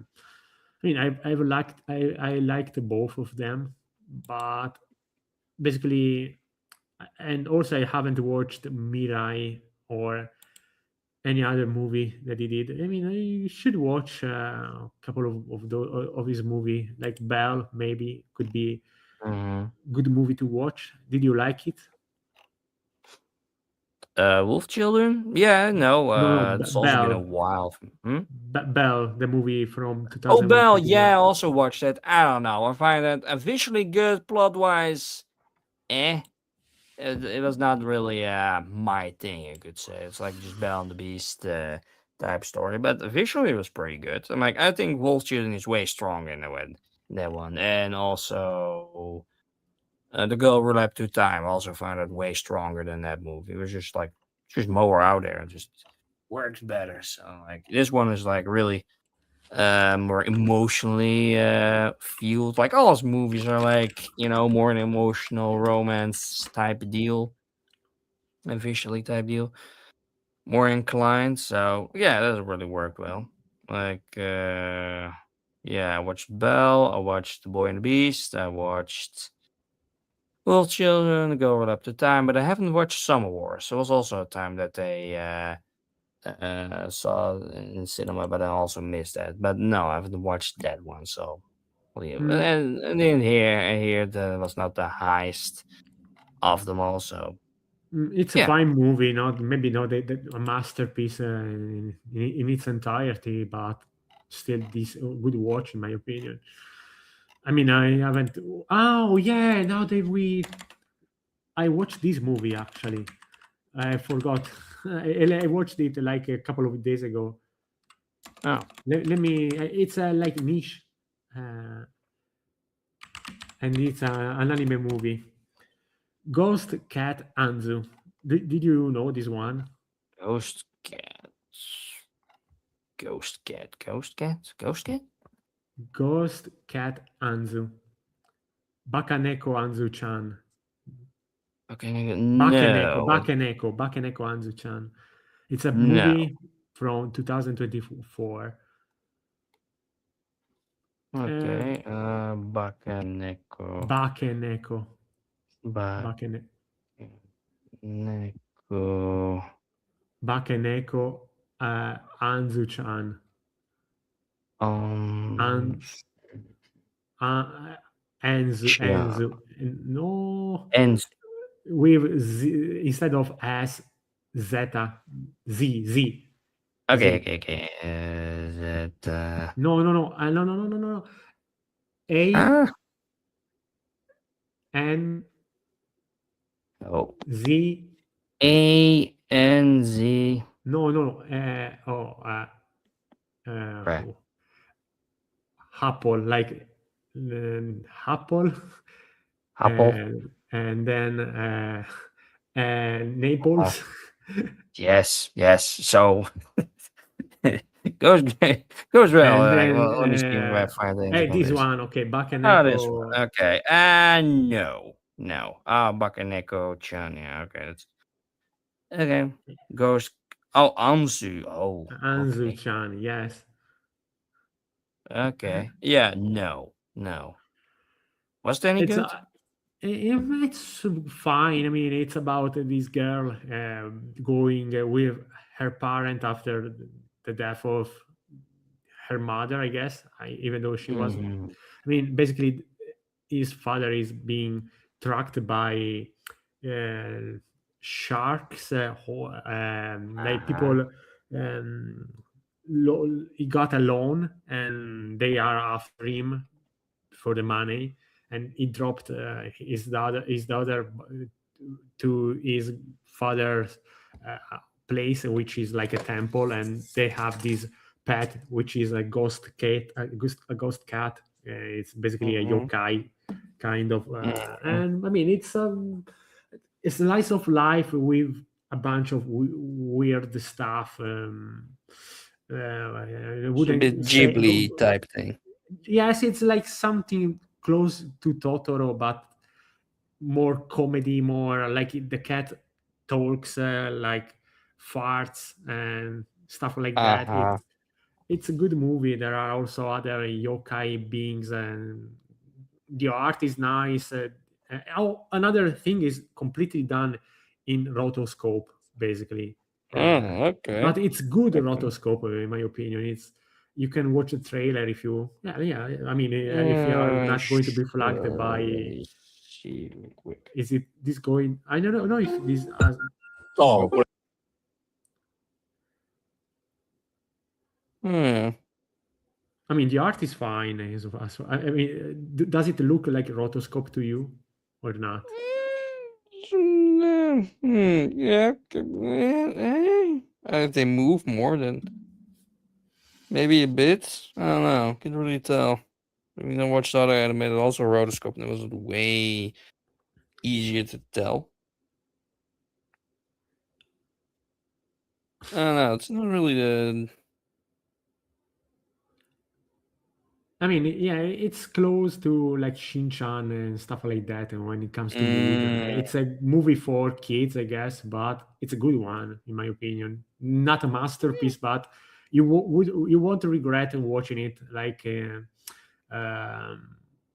mean, I liked both of them, but basically, and also I haven't watched Mirai or any other movie that he did. I mean, I should watch a couple of his movie, like Bell. Maybe could be Mm-hmm. good movie to watch. Did you like it? Wolf Children? Yeah, no. No, no, It's also been a Bell. while. Hmm? Bell, the movie from Oh, Bell. 2021. Yeah, I also watched that. I don't know. I find that visually good, plot wise. Eh. It was not really my thing, I could say. It's like just Belle and the Beast type story, but visually it was pretty good. I'm like, I think Wolf Children is way stronger in that one, and also the Girl Will Up to Time. I also found it way stronger than that movie. It was just more out there and just works better. So like this one is like really more emotionally fueled. Like all his movies are like more an emotional romance type of deal, a visually type deal, more inclined. So yeah, that really worked well. Like yeah, I watched Belle, I watched The Boy and the Beast, I watched Little Children, Go Right Up to Time, but I haven't watched Summer Wars. It was also a time that they saw in cinema, but I also missed that. But no, I haven't watched that one. So well, yeah. Mm, And then here, I hear that it was not the highest of them all. So It's a yeah. fine movie, not maybe not a masterpiece in its entirety, but still this good watch in my opinion. I mean, I haven't. Oh yeah, now that I watched this movie actually. I forgot. I watched it like a couple of days ago. Oh, Let me. It's like niche, uh, and it's an anime movie. Ghost Cat Anzu. Did you know this one? Ghost Cat. Ghost Cat. Ghost Cat. Ghost Cat. Ghost Cat Anzu. Bakaneko Anzu-chan. Okay. No. Bakaneko Anzu-chan. It's a No. movie from 2024. Uh, Okay. Bakaneko. Bakeneko. Bakene, Bakaneko. Bakeneko Anzu-chan. Um. An, Sure. Enzu. No. And With Z, instead of S, Zeta. Z. okay. Z. Okay. Okay. That. No, no, no. No, no, no, no, no. A, Ah. N, Oh. Z, A N Z. No, no. Right. Apple, like Apple, Apple. and then Oh, Naples. yes, yes. So goes goes well. And Like, then well, let me see if I find hey, anything on this this. one, okay, Oh, this Bakaneko. one. Okay. No, no. Ah, Bakaneko Chan. Yeah. Okay. That's okay. Goes. Oh, Anzu. Oh, okay. Anzu-chan, yes. Okay. Yeah. No. No. Was it any It's good? it's fine. I mean, it's about this girl going with her parent after the death of her mother, I guess. Even though she was, Hmm. I mean, basically, his father is being tracked by uh, sharks. Like Uh-huh. people, he got a loan, and they are after him for the money, and he dropped his daughter to his father's place, which is like a temple, and they have this pet, which is a ghost cat. It's basically a Hmm. yokai kind of, Hmm. and I mean, it's a slice of life with a bunch of weird stuff. I It's a bit wouldn't say. Ghibli type thing. Yes, it's like something close to Totoro, but more comedy, more like the cat talks, like farts and stuff like that. Uh-huh. It's a good movie. There are also other yokai beings, and the art is nice. Another thing is completely done in rotoscope, basically. Oh, okay. But it's good Okay. rotoscope, in my opinion. It's You can watch a trailer if you, yeah. I mean, if you are not going to be flagged Sure. Let by, me see real quick. is it this going? I don't know if this has. Oh, hmm. I mean, the art is fine. I mean, does it look like rotoscope to you or not? Yeah. If they move more than maybe a bit. I don't know. Can't really tell. I mean, I watched the other animated also rotoscope, and it was way easier to tell. I don't know. It's not really the. I mean, yeah, it's close to like Shin-chan and stuff like that. And when it comes to mood, Mm, it's a movie for kids, I guess, but it's a good one in my opinion. Not a masterpiece, but you won't regret watching it. Like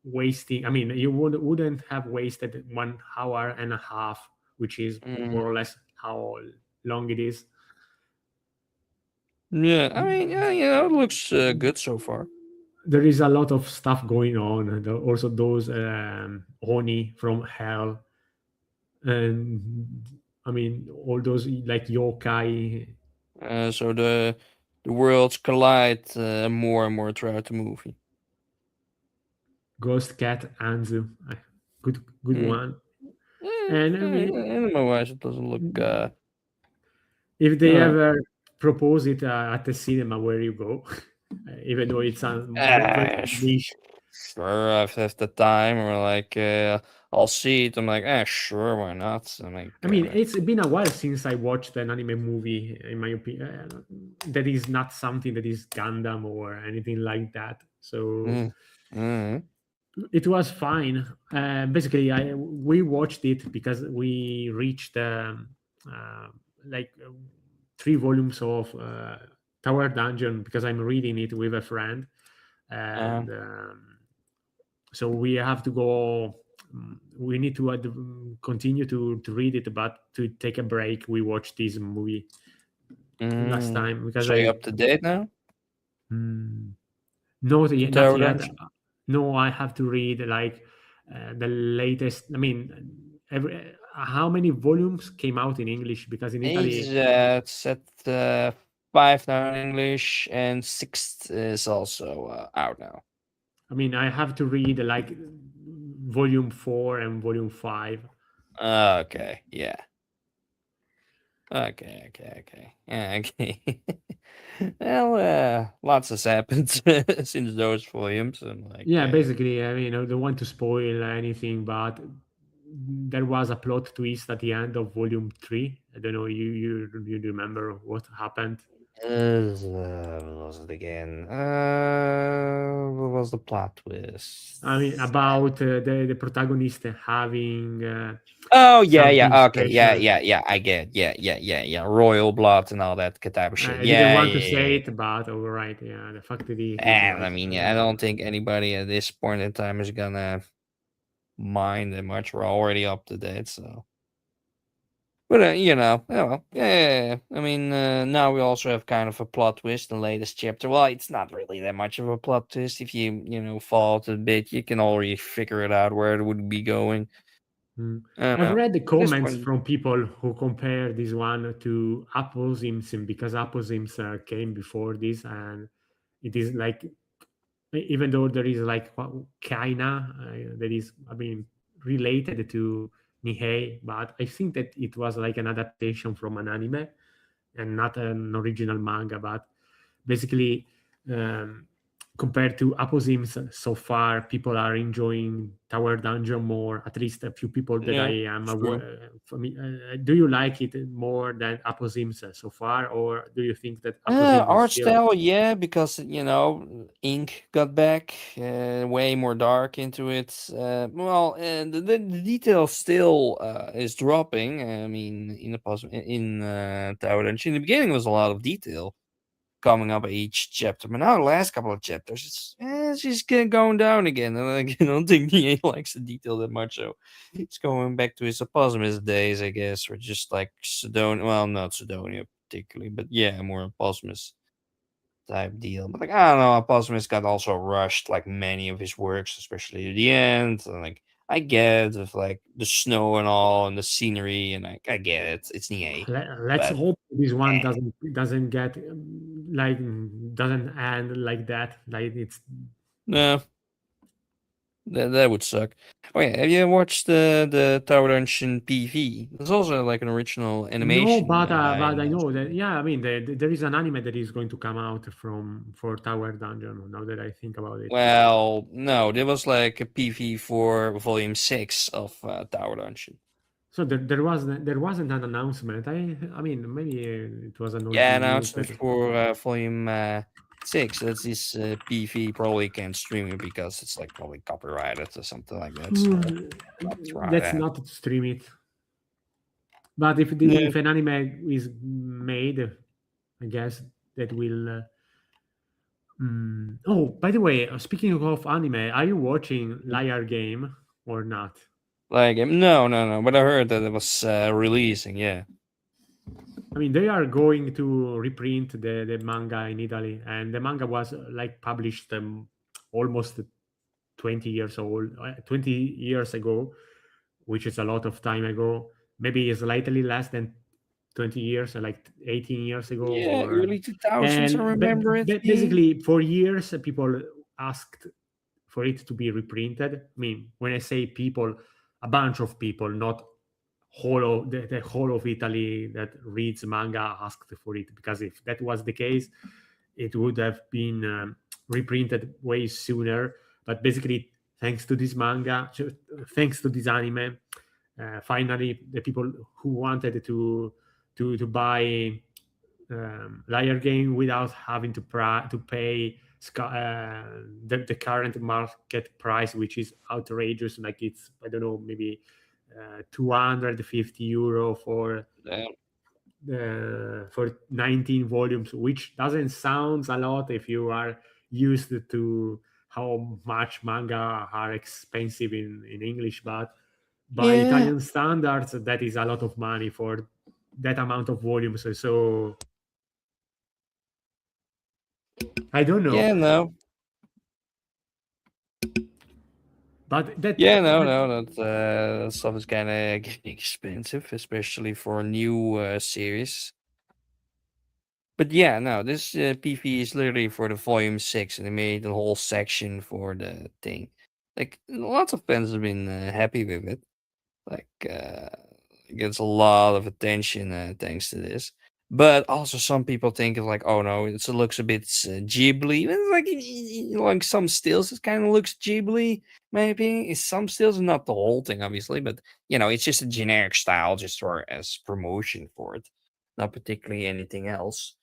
wasting. I mean, you wouldn't have wasted 1 hour and a half, which is mm. more or less how long it is. Yeah, I mean, yeah, it looks good so far. There is a lot of stuff going on. And also those oni from hell, and I mean all those like yokai, So the worlds collide more and more throughout the movie. ghost cat Anzu. Good Mm. one. And I mean, Anime wise, it doesn't look. if they Uh, ever propose it at the cinema where you go, even though it's very sh- niche. sure, if I have the time, or like I'll see it. I'm like, sure, why not? I'm like, I mean, it's been a while since I watched an anime movie, in my opinion, that is not something that is Gundam or anything like that. So mm, mm, it was fine. Basically, we watched it because we reached uh, like 3 volumes of Tower Dungeon, because I'm reading it with a friend, uh, and so we have to go. We need to continue to read it, but to take a break, we watched this movie last mm. time because So you up to date now? mm, not To yet, not Tower yet. Dungeon? No, I have to read like the latest. I mean, how many volumes came out in English? Because in Italy, It's at 5 now in English, and 6 is also out now. I mean, I have to read like volume 4 and volume 5. Okay, yeah. Okay, okay, okay. Yeah, okay. Well, lots has happened since those volumes, and like, Yeah, basically, I mean, I don't want to spoil anything, but there was a plot twist at the end of volume 3. I don't know, you remember what happened? what was it again? What was the plot I mean, twist? about the protagonist having Oh yeah, something yeah, okay, yeah, special. yeah, yeah. I get, yeah, yeah, yeah, yeah. Royal blood and all that type of shit. I didn't Yeah, want yeah, to say yeah. it, but all right, yeah, the fact that he's And I like, mean, yeah, I don't think anybody at this point in time is gonna mind that much. We're already up to date, so. But yeah, well, yeah, yeah, yeah. I mean, now we also have kind of a plot twist in the latest chapter. Well, it's not really that much of a plot twist. If you follow it a bit, you can already figure it out where it would be going. mm. I don't I've know. read the At this comments point, from people who compare this one to Aposim's because Aposim's came before this, and it is like, even though there is like kinda that is, I mean, related to Nihei, but I think that it was like an adaptation from an anime and not an original manga. But basically, um, compared to Aposim's, so far people are enjoying Tower Dungeon more. At least a few people that yeah, I am true. aware. For me, do you like it more than Aposim's so far, or do you think that Aposim is Art still? style, yeah, because ink got back way more dark into it. Well, and the detail still is dropping. I mean, in Tower Dungeon, in the beginning was a lot of detail coming up each chapter, but now the last couple of chapters, it's just going down again. And like, I don't think he likes the detail that much, so it's going back to his Aposimist days, I guess, or just like Sidonia. Well, not Sidonia particularly, but yeah, more Aposimist type deal. But like, I don't know, Aposimist got also rushed like many of his works, especially at the end. And like, I get it with like the snow and all and the scenery, and like I get it. It's NEA, Let's but hope this one eh, doesn't get like doesn't end like that. Like it's no. That would suck. Oh yeah, have you watched the Tower Dungeon PV? There's also like an original no, animation but I know that, series. yeah. I mean, there is an anime that is going to come out from for Tower Dungeon. Now that I think about it, Well, no, there was like a PV for Volume 6 of Tower Dungeon. so there wasn't an announcement. I mean, maybe it was an old Yeah, news announcement that. for Volume 6. That's this PV probably can't stream it because it's like probably copyrighted or something like that. Small Let's copyright. not stream it. But Yeah. if an anime is made, I guess that will. Oh, by the way, speaking of anime, are you watching Liar Game or not? Like, no, no, no. But I heard that it was releasing, yeah. I mean, they are going to reprint the manga in Italy, and the manga was like published almost 20 years old, 20 years ago, which is a lot of time ago. Maybe slightly less than 20 years, like 18 years ago, Yeah, or early 2000s, I and remember it being. basically for years people asked for it to be reprinted. I mean, when I say people, a bunch of people, not whole of the whole of Italy that reads manga asked for it, because if that was the case, it would have been reprinted way sooner. But basically, thanks to this manga, thanks to this anime, finally the people who wanted to buy Liar Game without having to pay the current market price, which is outrageous. Like it's, I don't know, maybe 250 euro Damn. for 19 volumes, which doesn't sound a lot if you are used to how much manga are expensive in English, but by Yeah, Italian standards, that is a lot of money for that amount of volumes. So I don't know, yeah, no. but that, Yeah, no, that no, that stuff is kind of getting expensive, especially for a new series. But yeah, no, this PV is literally for the volume 6, and they made a whole section for the thing. Like, lots of fans have been happy with it. Like, It gets a lot of attention thanks to this. But also some people think of like, oh no, it looks a bit Ghibli. It's like some stills, it kind of looks Ghibli. Maybe it's some stills, not the whole thing, obviously, but it's just a generic style, just for as promotion for it, not particularly anything else.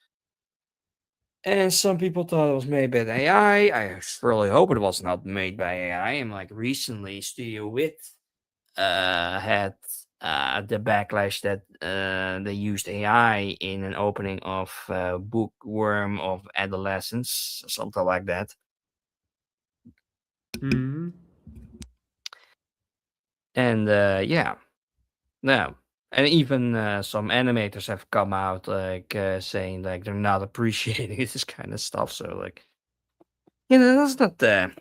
And some people thought it was made by AI. I really hope it was not made by AI. And like recently, Studio Wit had the backlash that they used AI in an opening of Bookworm of Adolescence, something like that. Mm. And yeah, no. And even some animators have come out like saying like they're not appreciating this kind of stuff. So like, that's not the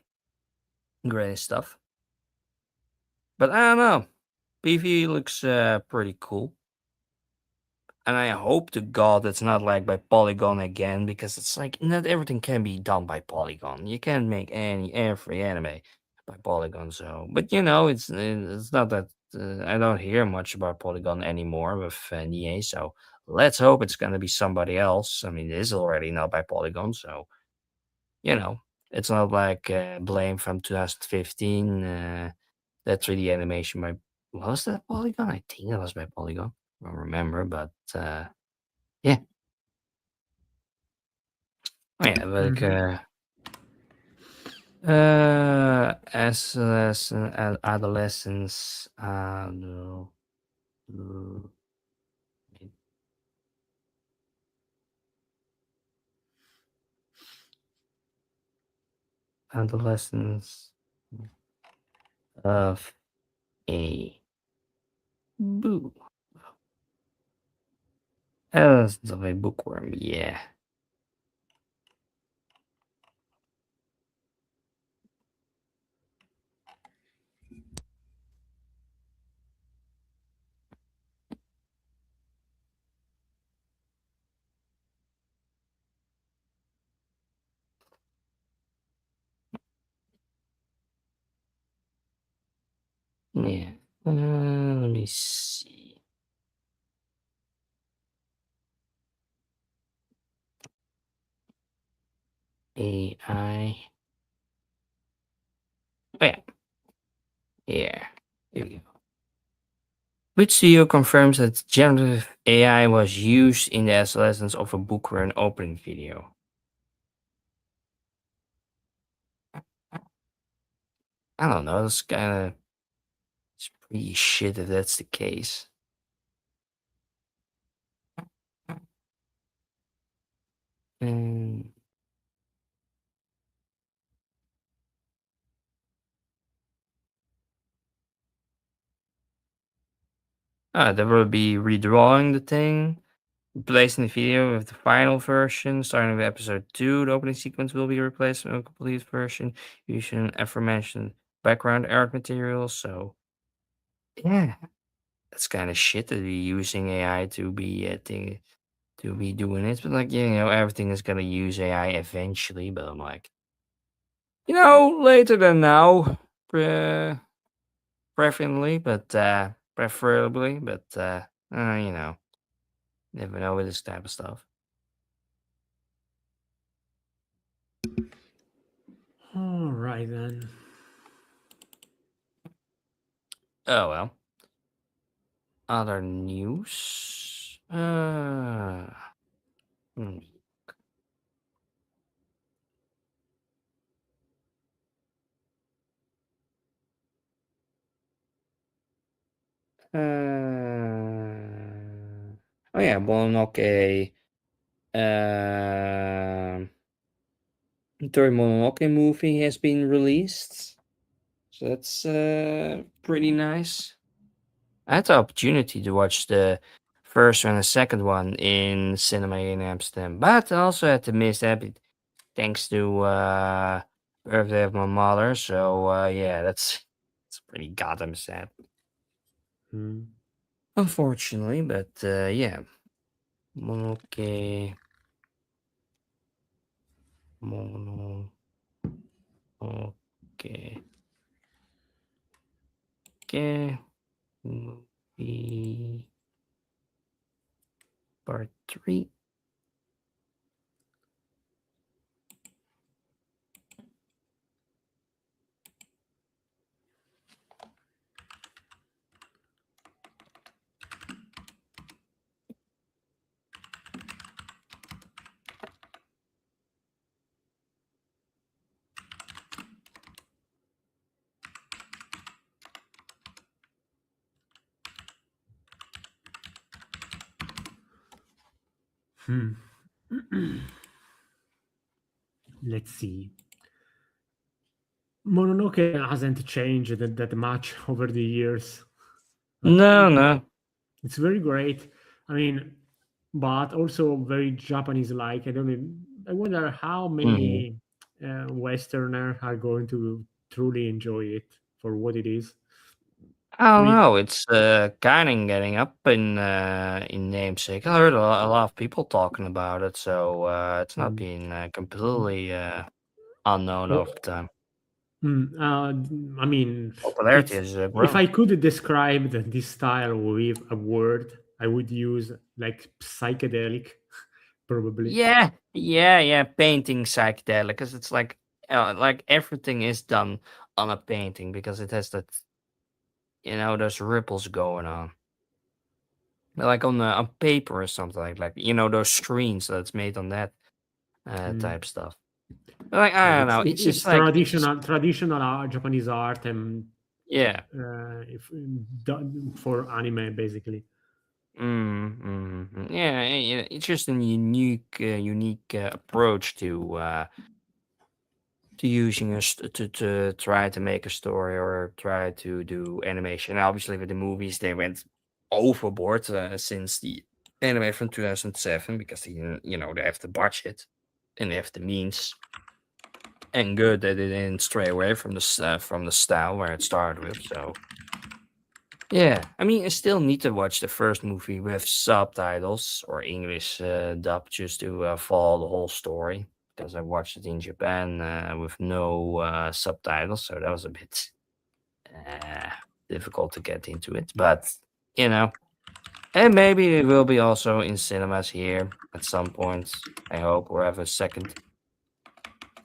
greatest stuff. But I don't know. PV looks pretty cool. And I hope to God it's not like by Polygon again, because it's like not everything can be done by Polygon. You can't make every anime by Polygon. So, but it's not that I don't hear much about Polygon anymore with NEA. So let's hope it's gonna be somebody else. I mean, it is already not by Polygon, so it's not like Blame from 2015. That 3D animation by was that Polygon? I think that was by Polygon. I don't remember, but yeah. Oh, yeah, like as adolescence, no, no, adolescence of a boo. Adolescence of a bookworm, yeah. Yeah. Let me see. AI. Oh, yeah. Yeah. Here we go. Which CEO confirms that generative AI was used in the adolescence of a bookworm opening video? I don't know. It's pretty shit if that's the case. Mm. They will be redrawing the thing, replacing the video with the final version. Starting with episode 2, the opening sequence will be replaced with a complete version using aforementioned background art material. So, yeah, that's kind of shit to be using AI to be doing it. But like, everything is gonna use AI eventually. But I'm like, later than now, preferably, but preferably, but never know with this type of stuff. All right then. Oh well. Other news. Hmm. Oh yeah, Mononoke. Third Mononoke movie has been released, so that's pretty nice. I had the opportunity to watch the first and the second one in cinema in Amsterdam, but I also had to miss that thanks to birthday of my mother. So yeah, it's pretty goddamn sad. Hmm. Unfortunately, but yeah. Mononoke. Mononoke. Okay. Movie. 3. Hmm. Let's see. Mononoke hasn't changed that much over the years. No, no. It's very great. I mean, but also very Japanese-like. I don't know. I wonder how Mhm. many Westerner are going to truly enjoy it for what it is. I I don't mean, know. It's kind of getting up in namesake. I heard a lot of people talking about it, so it's not mm, been completely unknown oh, over time. I mean, Popularity it's has if grown. I could describe this style with a word, I would use like psychedelic, probably. Yeah. Painting psychedelic because it's like everything is done on a painting because it has that those ripples going on. Like on paper or something like those screens that's made on that Mm. type stuff. Like Yeah, I don't it's know, it, it's it's just like it's just traditional art, Japanese art, and yeah. if done for anime basically. Yeah, it's just a unique approach to using to try to make a story or try to do animation. And obviously, with the movies, they went overboard since the anime from 2007 because they have the budget and they have the means. And good that they didn't stray away from the style where it started with. So yeah, I mean, I still need to watch the first movie with subtitles or English dub just to follow the whole story because I watched it in Japan with no subtitles, so that was a bit uh, difficult to get into it. But you know, and maybe it will be also in cinemas here at some point. I hope we'll have a second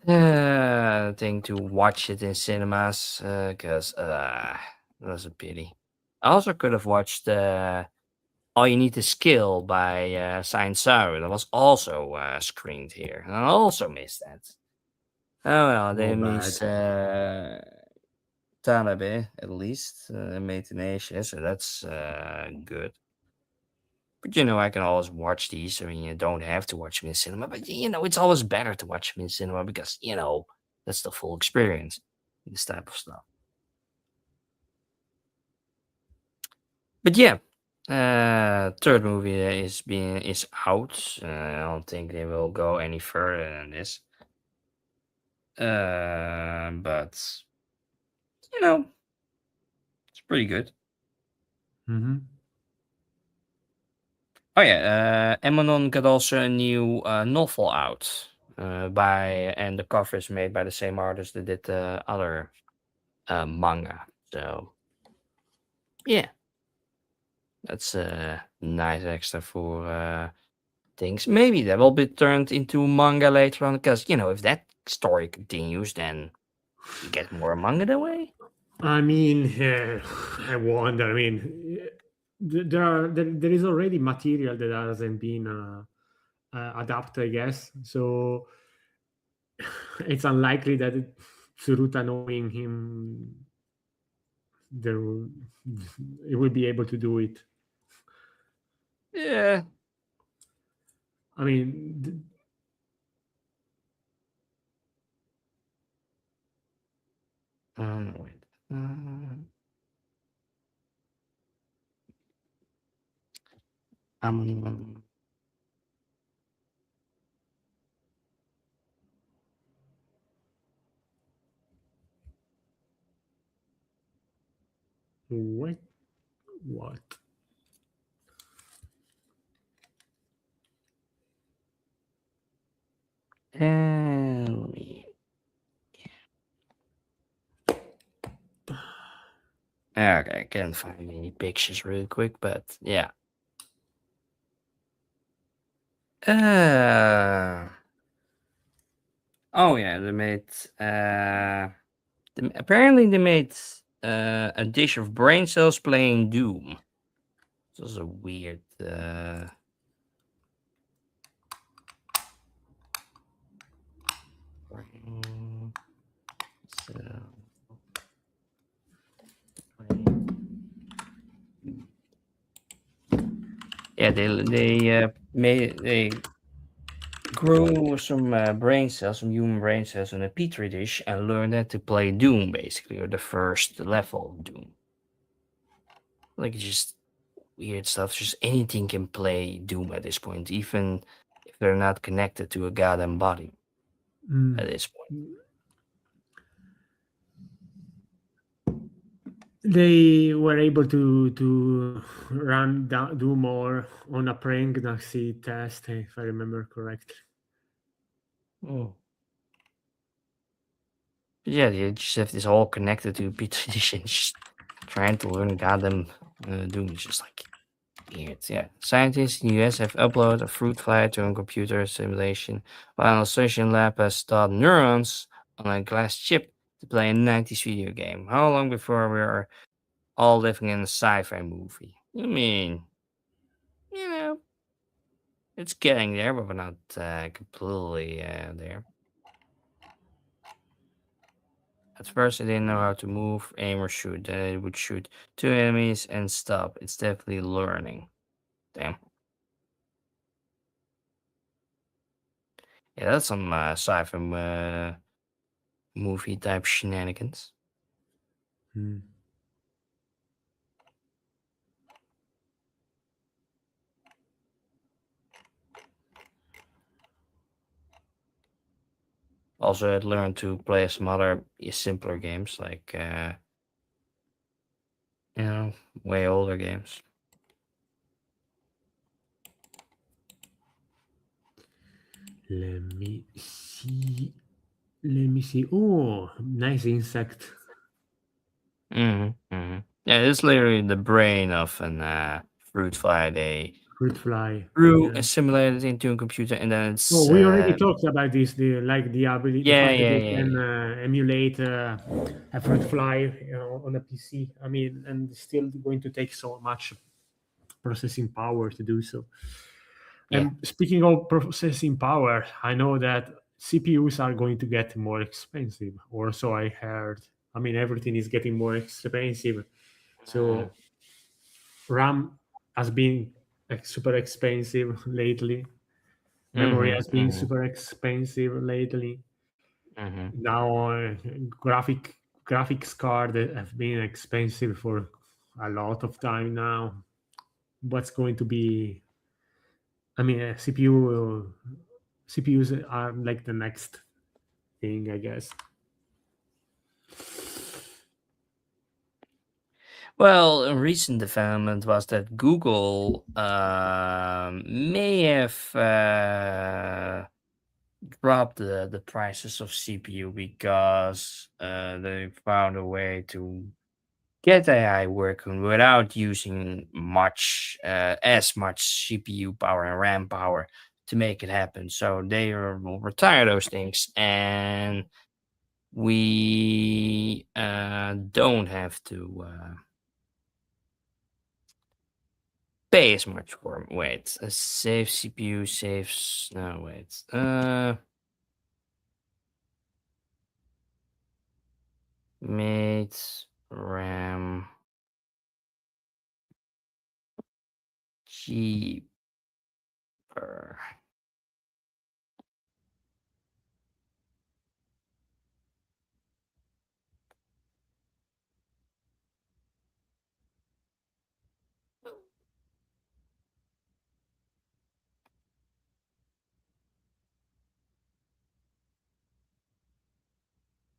thing to watch it in cinemas because that was a pity. I also could have watched All You Need Is Skill by Science Saru. That was also screened here. And I also missed that. Oh well, they No bad. miss Tanabe at least. Made in Asia, so that's good. But I can always watch these. I mean, you don't have to watch them in cinema, but it's always better to watch them in cinema because that's the full experience. This type of stuff. But yeah, third movie is out. I don't think they will go any further than this. But you know, it's pretty good. Hmm. Oh yeah, Emanon got also a new novel out. And the cover is made by the same artist that did the other manga. So yeah, that's a nice extra for things. Maybe that will be turned into manga later on because if that story continues, then you get more manga that way. I mean, I wonder. I mean, there is already material that hasn't been adapted, I guess. So it's unlikely that Tsuruta, knowing him, there will, he will be able to do it. Yeah. I mean, Wait. Um. what? What? Anime. Okay, I can't find any pictures real quick, but yeah. Uh, oh yeah, they made apparently they made a dish of brain cells playing Doom. This was a weird brain cell playing. Yeah, they grew some brain cells, some human brain cells in a petri dish and learned that to play Doom basically, or the first level of Doom. Like just weird stuff. Just anything can play Doom at this point, even if they're not connected to a goddamn body at this point. They were able to run down, do more on a pregnancy test, if I remember correctly. Oh. Yeah, you just have this all connected to a petri dish and just trying to learn goddamn Doom. It's just like weird. Yeah, scientists in the US have uploaded a fruit fly to a computer simulation, while an Australian lab has taught neurons on a glass chip to play a 90s video game. How long before we are all living in a sci-fi movie? I mean, you know, it's getting there, but we're not completely there. At first, I didn't know how to move, aim, or shoot. Then it would shoot two enemies and stop. It's definitely learning. Damn. Yeah, that's some sci-fi movie type shenanigans. Also, I'd learned to play some other simpler games, like way older games. Let me see. Let me see. Oh, nice insect. Yeah, it's literally the brain of an fruit fly. They Fruit fly. grew Yeah. and simulated into a computer, and then it's Oh, we already talked about this. The ability, the fact that you can emulate a fruit fly on a PC. I mean, and it's still going to take so much processing power to do so. And speaking of processing power, I know that CPUs are going to get more expensive, or so I heard. I mean, everything is getting more expensive. So RAM has been super expensive lately. Memory has been super expensive lately. Now, graphics card have been expensive for a lot of time now. What's going to be? I mean, CPUs are like the next thing, I guess. Well, a recent development was that Google may have dropped the prices of CPU because they found a way to get AI working without using as much CPU power and RAM power to make it happen. So they will retire those things, and we don't have to pay as much for 'em. Wait, a save CPU saves. No, wait. Made RAM cheaper.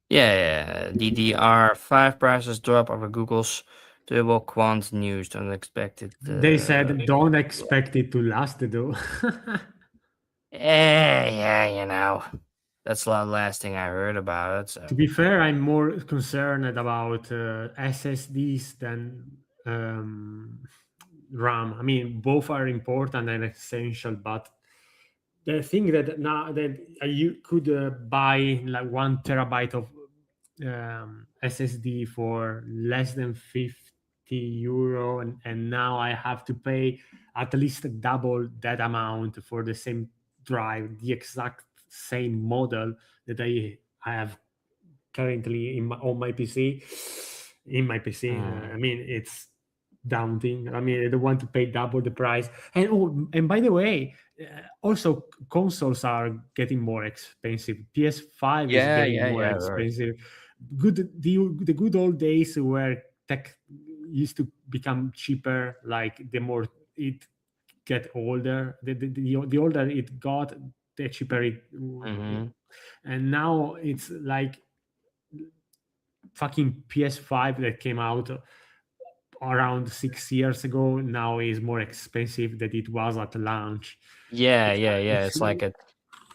Yeah, DDR5 prices drop over Google's Turbo Quant news. Don't expect it. They said don't expect it to last, though. Yeah, that's the last thing I heard about it. So. To be fair, I'm more concerned about SSDs than RAM. I mean, both are important and essential, but the thing that now that you could buy like 1 terabyte of SSD for less than 50 euro, and now I have to pay at least double that amount for the same drive, the exact same model that I have currently on my PC. In my PC, I mean, it's daunting. I mean, I don't want to pay double the price. And and by the way, also consoles are getting more expensive. PS5 is Yeah, getting yeah, more yeah, right. expensive. The good old days where tech used to become cheaper, like the more it get older, the older it got, the cheaper Mm-hmm. and now it's like fucking PS5 that came out around 6 years ago now is more expensive than it was at launch. Yeah, It's, yeah, yeah. it's It's like a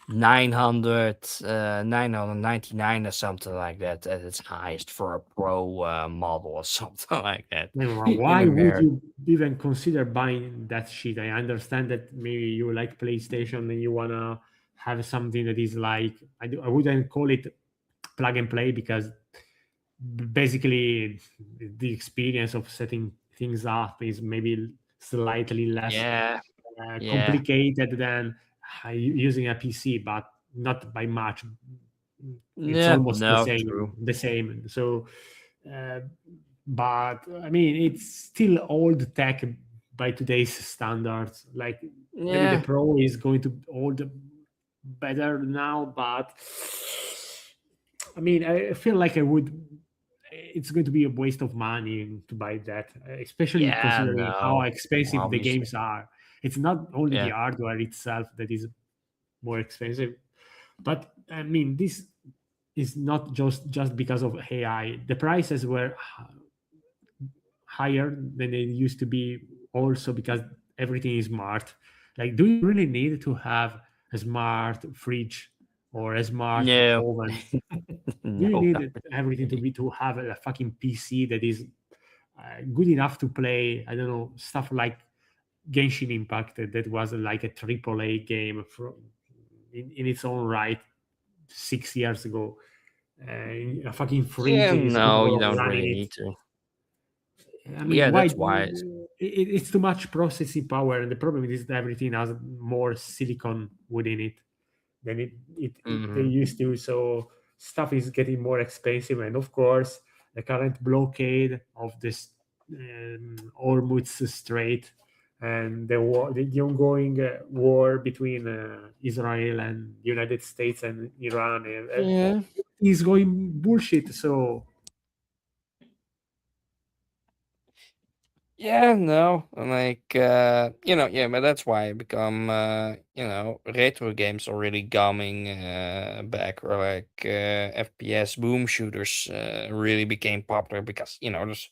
900, 999 or something like that at its highest for a pro model or something like that in why would America. you even consider buying that shit? I understand that maybe you like PlayStation and you wanna have something that is like I wouldn't call it plug and play because basically the experience of setting things up is maybe slightly less Yeah, yeah, complicated than using a PC, but not by much. It's yeah. almost the No, same. true. The same. So, uh, but I mean, it's still old tech by today's standards. Like maybe the Yeah, Pro is going to old better now, but I mean, I feel like I would. It's going to be a waste of money to buy that, especially yeah. considering how No, expensive the obviously. games are. It's not only the Yeah, hardware itself that is more expensive, but I mean, this is not just because of AI. The prices were higher than they used to be, also because everything is smart. Like, do you really need to have a smart fridge or a smart no, oven? Do you no, not need everything to really. be to have a fucking PC that is good enough to play? I don't know, stuff like Genshin Impact that was like a triple A game in its own right 6 years ago. A fucking fridge Yeah, is no, you capable of don't really running need it. to. I Yeah, mean, why? that's wise. It's too much processing power, and the problem is that everything has more silicon within it than they Hmm. used to. So stuff is getting more expensive, and of course, the current blockade of this Hormuz Strait and the ongoing war between Israel and United States and Iran Yeah. is going bullshit. So Yeah, no, like yeah, but that's why I become retro games are really coming back, or like FPS boom shooters really became popular because there's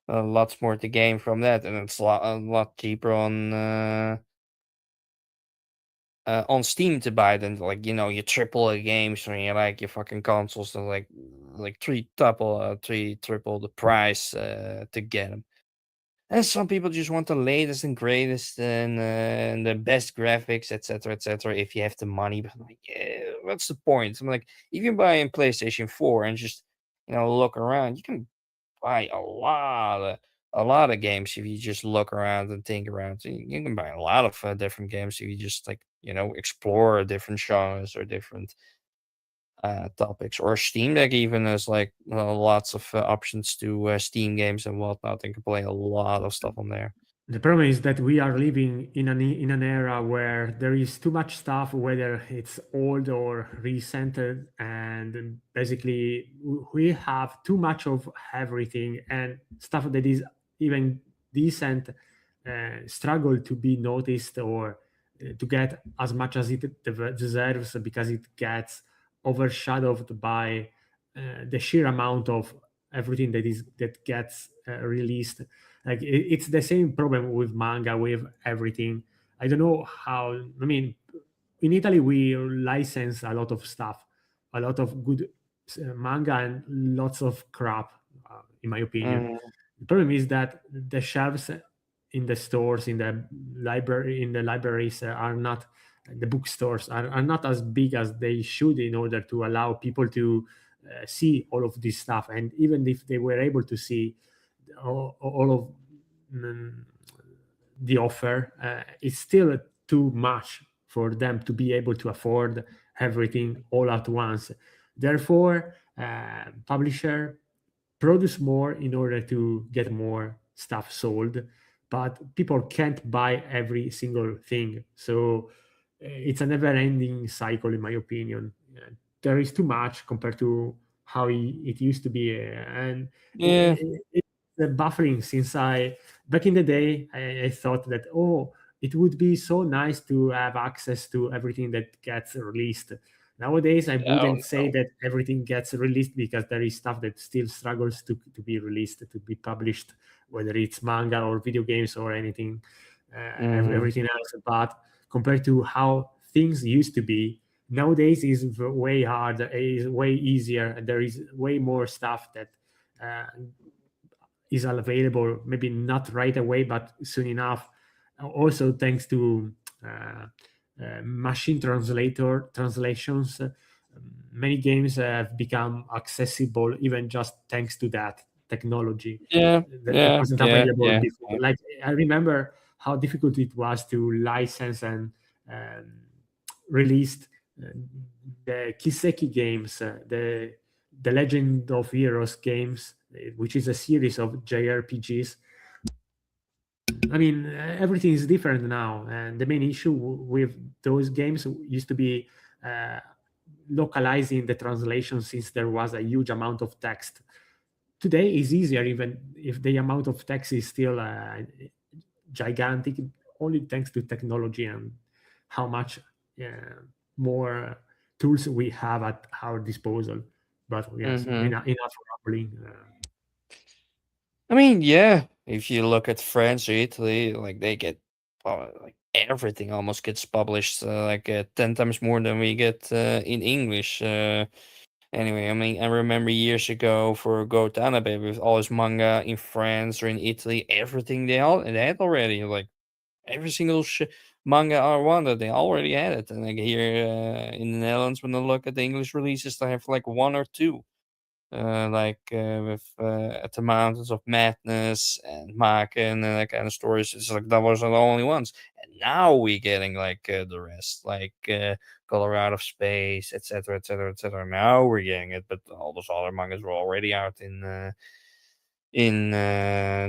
lots more to gain from that, and it's a lot cheaper on Steam to buy than like your triple A games when you like your fucking consoles are like three triple the price to get them. And some people just want the latest and greatest and the best graphics, etc., etc. If you have the money, but I'm like, yeah, what's the point? I'm like, if you buy a PlayStation 4 and just look around, you can buy a lot of games if you just look around and think around. So you can buy a lot of different games if you just like explore different genres or different topics. Or Steam Deck even has like lots of options to Steam games and whatnot, and can play a lot of stuff on there. the problem is that we are living in an era where there is too much stuff, whether it's old or recent, and basically we have too much of everything, and stuff that is even decent struggle to be noticed or to get as much as it deserves because it gets overshadowed by the sheer amount of everything that gets released. Like it's the same problem with manga, with everything. I don't know how. I mean, in Italy we license a lot of stuff, a lot of good manga and lots of crap, in my opinion. Mhm. The problem is that the shelves in the stores, in the libraries, are not the bookstores are not as big as they should in order to allow people to see all of this stuff. And even if they were able to see all of mm, the offer, it's still too much for them to be able to afford everything all at once. Therefore, publisher produce more in order to get more stuff sold, but people can't buy every single thing. So it's a never-ending cycle, in my opinion. There is too much compared to how it used to be, and Yeah. it's buffering. Since I back in the day, I thought that, oh, it would be so nice to have access to everything that gets released. Nowadays, I Oh wouldn't say no. that everything gets released, because there is stuff that still struggles to be released, to be published, whether it's manga or video games or anything, Mm-hmm. everything else. But compared to how things used to be, nowadays is way harder, is way easier, and there is way more stuff that uh, is available, maybe not right away, but soon enough. Also, thanks to machine translations, many games have become accessible, even just thanks to that technology Yeah. that Yeah. wasn't Yeah. available Yeah. before. Yeah. Like, I remember how difficult it was to license and um, released uh, the Kiseki games, the Legend of Heroes games, which is a series of JRPGs. I mean, everything is different now, and the main issue with those games used to be uh, localizing the translation, since there was a huge amount of text. Today is easier, even if the amount of text is still gigantic, only thanks to technology and how much more tools we have at our disposal. But yes, Mm-hmm. enough rambling. I mean, yeah. If you look at France or Italy, like they get like everything almost gets published, like 10 times more than we get in English. Anyway, I mean, I remember years ago for Go Tanabe with all his manga in France or in Italy, everything they had already, like every single manga I wanted, they already had it. And like here in the Netherlands, when I look at the English releases, they have like one or two. With At the Mountains of Madness and Maken and that kind of stories. It's like that was the only ones. And now we're getting like the rest, like Color Out of Space, etc., etc., etc. Now we're getting it, but all those other mangas were already out in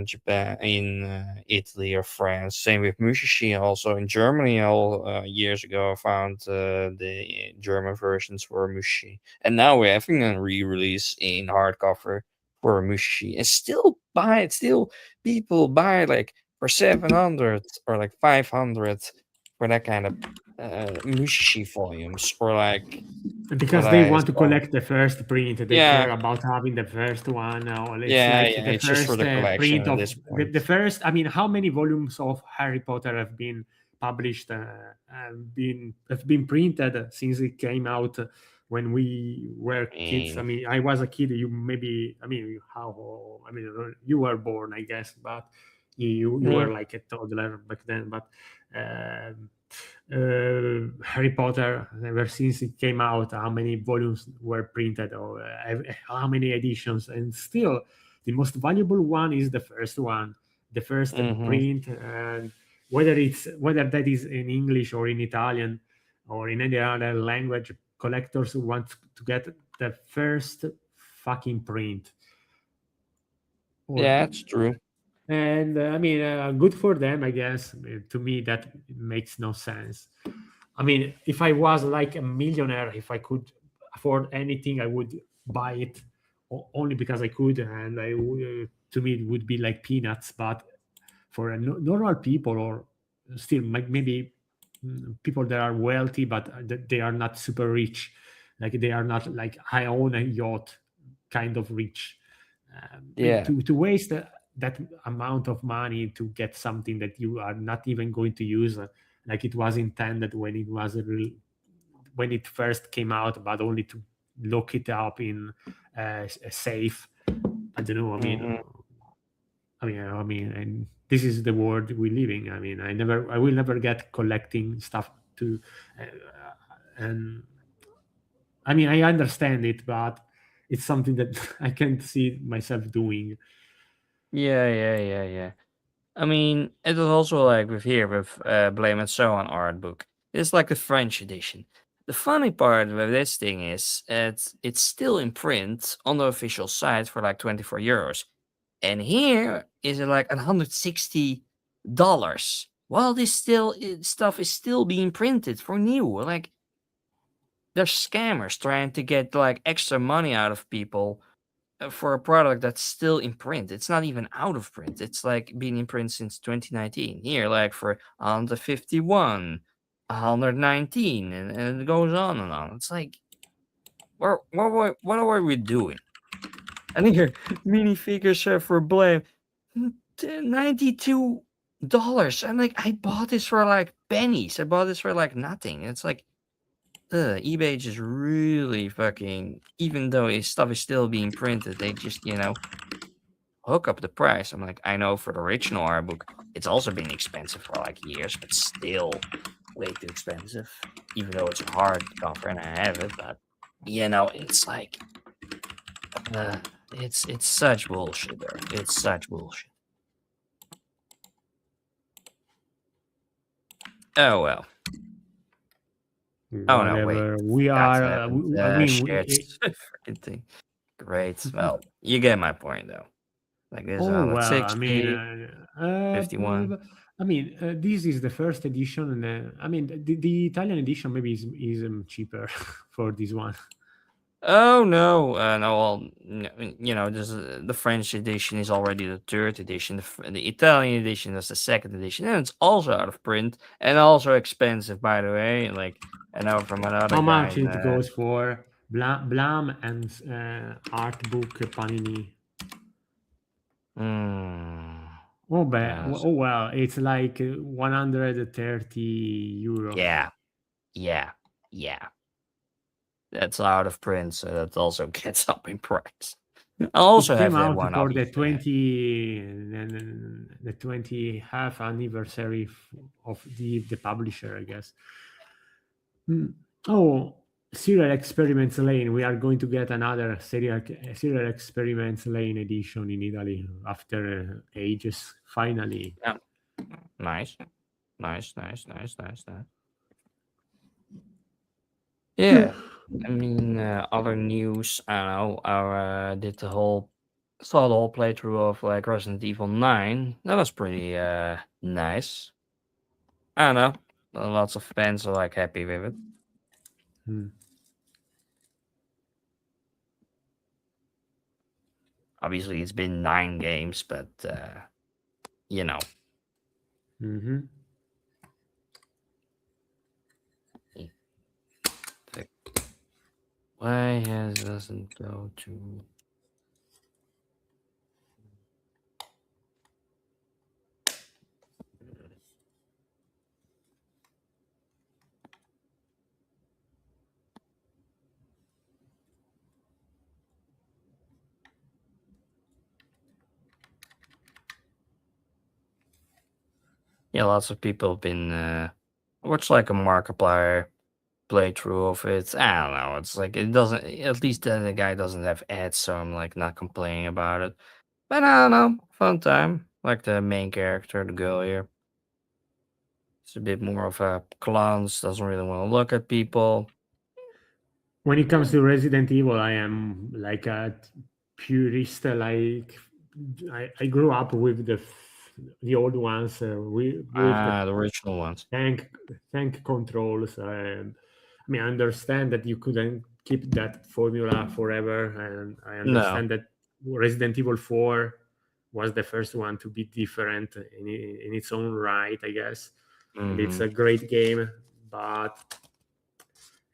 Japan, in Italy or France. Same with Mushishi. Also in Germany, all years ago, I found the German versions for Mushishi, and now we're having a re-release in hardcover for Mushishi, and still people buy it, like for 700 or like 500 for that kind of Mushishi volumes, or like what Because they I want to saw. collect the first print, they Yeah, care about having the first one. Or it's yeah, like yeah. the It's just for first the collection print at of this the point. first. I mean, how many volumes of Harry Potter have been published, have been printed since it came out when we were I kids? I mean, mean, I was a kid. You maybe, I mean, how? I mean, you were born, I guess, but you yeah. were like a toddler back then. But um Harry Potter, ever since it came out, how many volumes were printed, or how many editions, and still the most valuable one is the first one, the first Mhm. print, and whether that is in English or in Italian or in any other language, collectors want to get the first fucking print. Or Yeah, it's true. and I mean, good for them, I guess. To me, that makes no sense. I mean, if I was like a millionaire, if I could afford anything, I would buy it only because I could, and to me, it would be like peanuts. But for normal people, or still maybe people that are wealthy, but they are not super rich, like they are not like I own a yacht kind of rich. I mean, Yeah. to waste that amount of money to get something that you are not even going to use, like it was intended when it was when it first came out, but only to lock it up in a safe. I don't know. Mhm. And this is the world we live in. I mean, I will never get collecting stuff to, and I mean, I understand it, but it's something that I can't see myself doing. Yeah. I mean, it was also like with here with Blame It So on art book. It's like the French edition. The funny part with this thing is it's still in print on the official site for like 24 euros. And here is it like $160. While this stuff is still being printed for new. Like there's scammers trying to get like extra money out of people for a product that's still in print. It's not even out of print. It's like been in print since 2019. Here, like for 151, 119, and it goes on and on. It's like, what are we doing? And here, minifigures for Blame, $92. I'm like, I bought this for like pennies. I bought this for like nothing. It's like, eBay just really fucking, even though his stuff is still being printed, they just, hook up the price. I'm like, I know for the original art book, it's also been expensive for like years, but still way too expensive. Even though it's a hardcover and I have it, but it's like, it's such bullshit, bro. It's such bullshit. Oh well. Oh no, wait. Whatever. We That's are. happened. I mean, Shit. Freaking thing. Great. Well, you get my point though. Like this oh well. I 160, mean, 51. I mean, this is the first edition, and I mean, the Italian edition maybe is cheaper for this one. Oh no, no. Well, this the French edition is already the third edition. The Italian edition is the second edition, and it's also out of print and also expensive, by the way. Like I know from another How guy. much it goes for Blam and art book Panini? Oh, Yes. oh well, it's like 130 euros. Yeah. That's out of print, so that also gets up in price. I also It have came that out one. for the obviously. 20th anniversary of the publisher, I guess. Oh, Serial Experiments Lane. We are going to get another Serial Experiments Lane edition in Italy after ages. Finally. Yeah. Nice. Yeah. I mean, other news. I don't know. I saw the whole playthrough of like Resident Evil 9. That was pretty nice. I don't know. Lots of fans are like happy with it. Obviously, it's been 9 games, but Why doesn't go to? Yeah, lots of people have been watch like a Markiplier playthrough of it. I don't know. It's like it doesn't. At least then the guy doesn't have ads, so I'm like not complaining about it. But I don't know. Fun time. Like the main character, the girl here. It's a bit more of a clown. Doesn't really want to look at people. When it comes to Resident Evil, I am like a purist. Like I grew up with the old ones, with the original ones. tank controls. I mean, I understand that you couldn't keep that formula forever, and I understand that Resident Evil 4 was the first one to be different in its own right, I guess. And it's a great game, but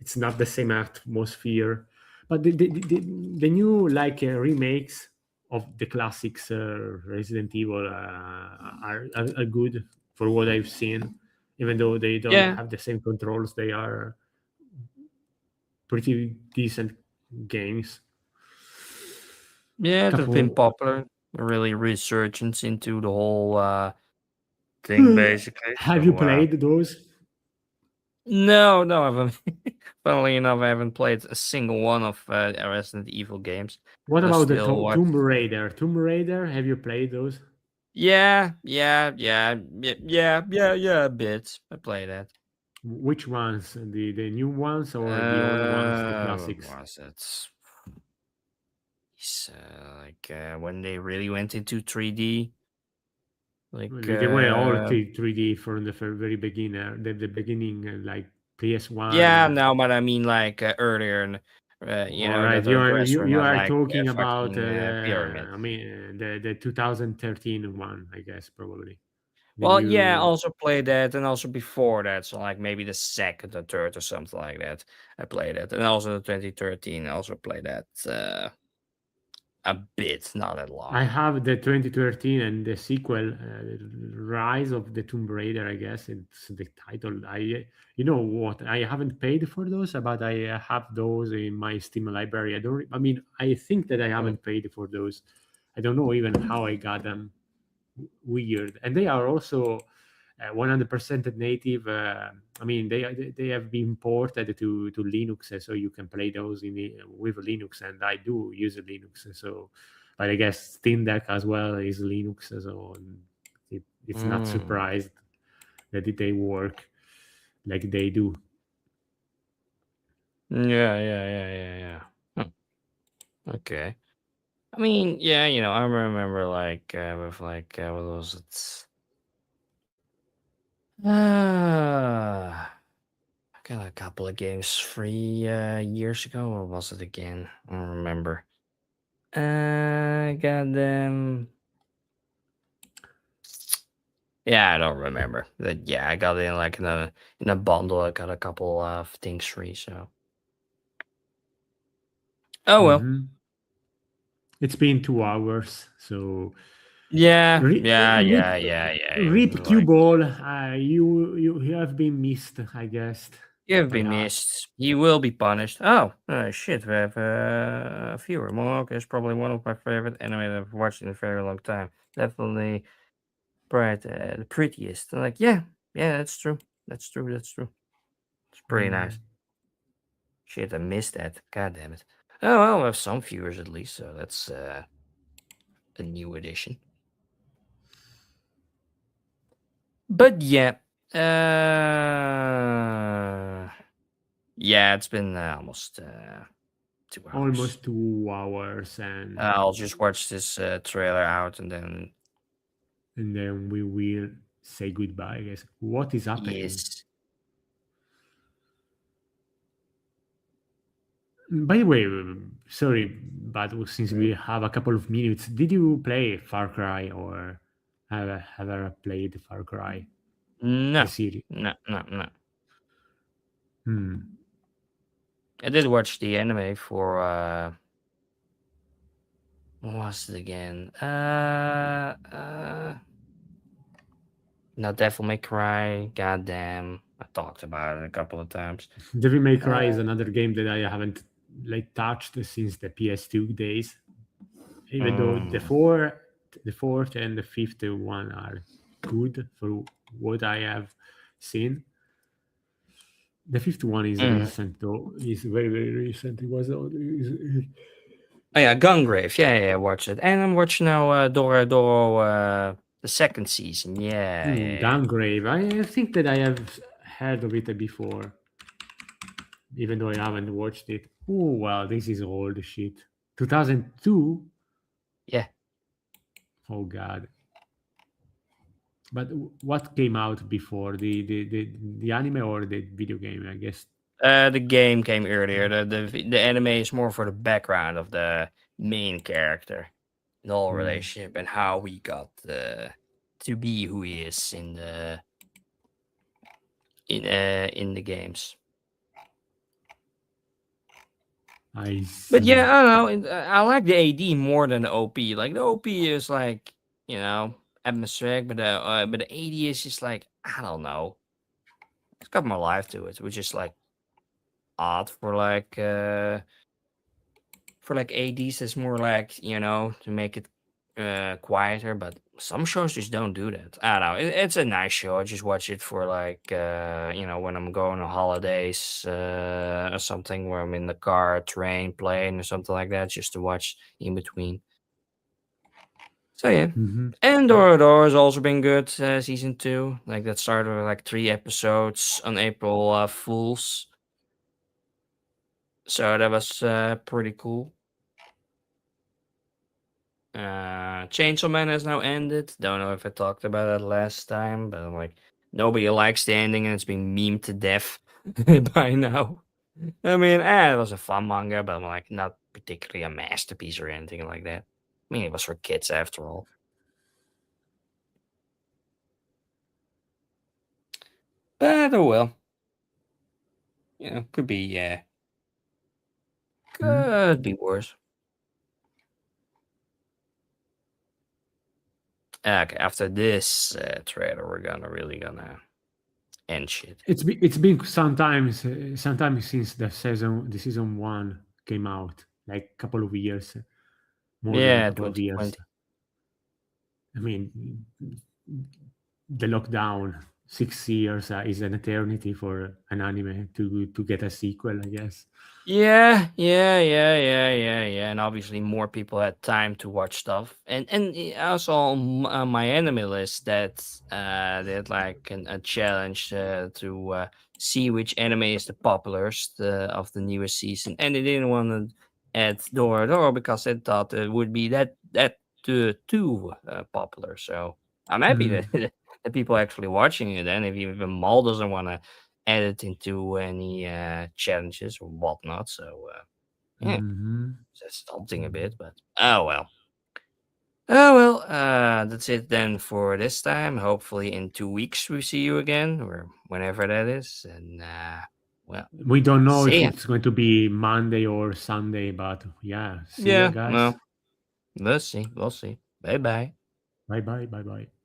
it's not the same atmosphere. But the new remakes of the classics Resident Evil are good for what I've seen. Even though they don't have the same controls, they are pretty decent games. Yeah, they've been popular. Really resurgence into the whole thing, basically. Have you played those? No, no, I haven't. Funnily enough, I haven't played a single one of Resident Evil games. What I about the still watch. Tomb Raider? Tomb Raider, have you played those? Yeah, a bit. I play that. Which ones? The new ones or the old ones, the What classics? was it? When they really went into 3D. Like, Well, they were all 3D from the very beginning, the beginning, like PS1 yeah, and no, but I mean like earlier, and all right. the restaurant You had are like a talking about fucking pyramid. I mean the 2013 one, I guess probably the Well, yeah, I new. also played that, and also before that, so like maybe the second or third or something like that. I played it, and also the 2013. I also played that a bit, not that I long. have the 2013 and the sequel, Rise of the Tomb Raider. I guess it's the title. You know what? I haven't paid for those, but I have those in my Steam library. I don't. I mean, I think that I Mm. haven't paid for those. I don't know even how I got them. Weird, and they are also 100% native. I mean, they have been ported to Linux, so you can play those with Linux, and I do use Linux. So, but I guess Steam Deck as well is Linux, so it's not Mm. surprised that they work like they do. Yeah. Okay. I mean, yeah, I remember like with like what was it? I got a couple of games 3 years ago, or was it again? I don't remember. Got them. Yeah, I don't remember. Yeah, I got it in like in a bundle. I got a couple of things free. So, oh well. Hmm. It's been 2 hours, so Yeah, Rip, yeah, Rip, yeah, yeah, yeah. Rip Cue Like, Ball. You have been missed, I guess, you've by been us. missed. You will be punished. Oh, shit. We have a viewer. Mononoke is probably one of my favorite anime that I've watched in a very long time. Definitely the prettiest. I'm like, yeah, that's true. That's true. It's pretty nice. Mm. Shit, I missed that. God damn it. Oh, well, we have some viewers at least, so that's a new addition. But yeah, yeah, it's been almost 2 hours. Almost 2 hours, I'll just watch this trailer out, and then and then we will say goodbye. I guess. What is happening? yes. By the way, sorry, but since Mm. we have a couple of minutes, did you play Far Cry or have ever played Far Cry, the No, series? no. Hmm. I did watch the anime for what was it again? Now Devil May Cry. Goddamn, I talked about it a couple of times. Devil May Cry Uh, is another game that I haven't like touched since the PS2 days. Even though mm, the fourth and the fifth one are good for what I have seen. The fifth one is mm. recent though. Is very recent. It was Oh yeah, Gungrave. Yeah, watch it. And I'm watching now Dora Doro, the second season. Yeah. Gungrave. I think that I have heard of it before, even though I haven't watched it. Oh well, this is old shit. 2002. Yeah. Oh god. But what came out before the anime or the video game? I guess. The game came earlier. The anime is more for the background of the main character, the whole Hmm, relationship, and how he got to be who he is in the games. I But see. yeah, I don't know. I like the AD more than the OP. Like the OP is like atmospheric, but the AD is just like I don't know. It's got more life to it, which is like odd for like ADs. It's more like to make it quieter, but some shows just don't do that. I don't know. It's a nice show. I just watch it for like when I'm going on holidays or something, where I'm in the car, train, plane, or something like that, just to watch in between. So yeah. Mhm. And Door has also been good, season 2. Like that started with like 3 episodes on April Fools. So that was pretty cool. Chainsaw Man has now ended. Don't know if I talked about that last time, but I'm like, nobody likes the ending and it's been memed to death by now. I mean, it was a fun manga, but I'm like, not particularly a masterpiece or anything like that. I mean, it was for kids after all. But oh well. Could be, could be worse. Okay, after this trailer, we're gonna end shit. It's been sometimes since the season 1 came out, like a couple of years, more than a Yeah, couple of years. 2020. I mean, the lockdown, 6 years is an eternity for an anime to get a sequel, I guess. Yeah. And obviously, more people had time to watch stuff. And also on my anime list that they had like a challenge to see which anime is the popularst of the newest season, and they didn't want to add Door because they thought it would be too popular. So I'm happy that that people are actually watching it. And if even Mal doesn't want to add it into any challenges or whatnot. So yeah, Mhm. that's something a bit, but oh well. Oh well, that's it then for this time. Hopefully in 2 weeks we see you again, or whenever that is. And well, We don't know if see ya. it's going to be Monday or Sunday, but yeah, see ya, Yeah, guys. well, let's see. We'll see. Bye bye. Bye bye. Bye bye.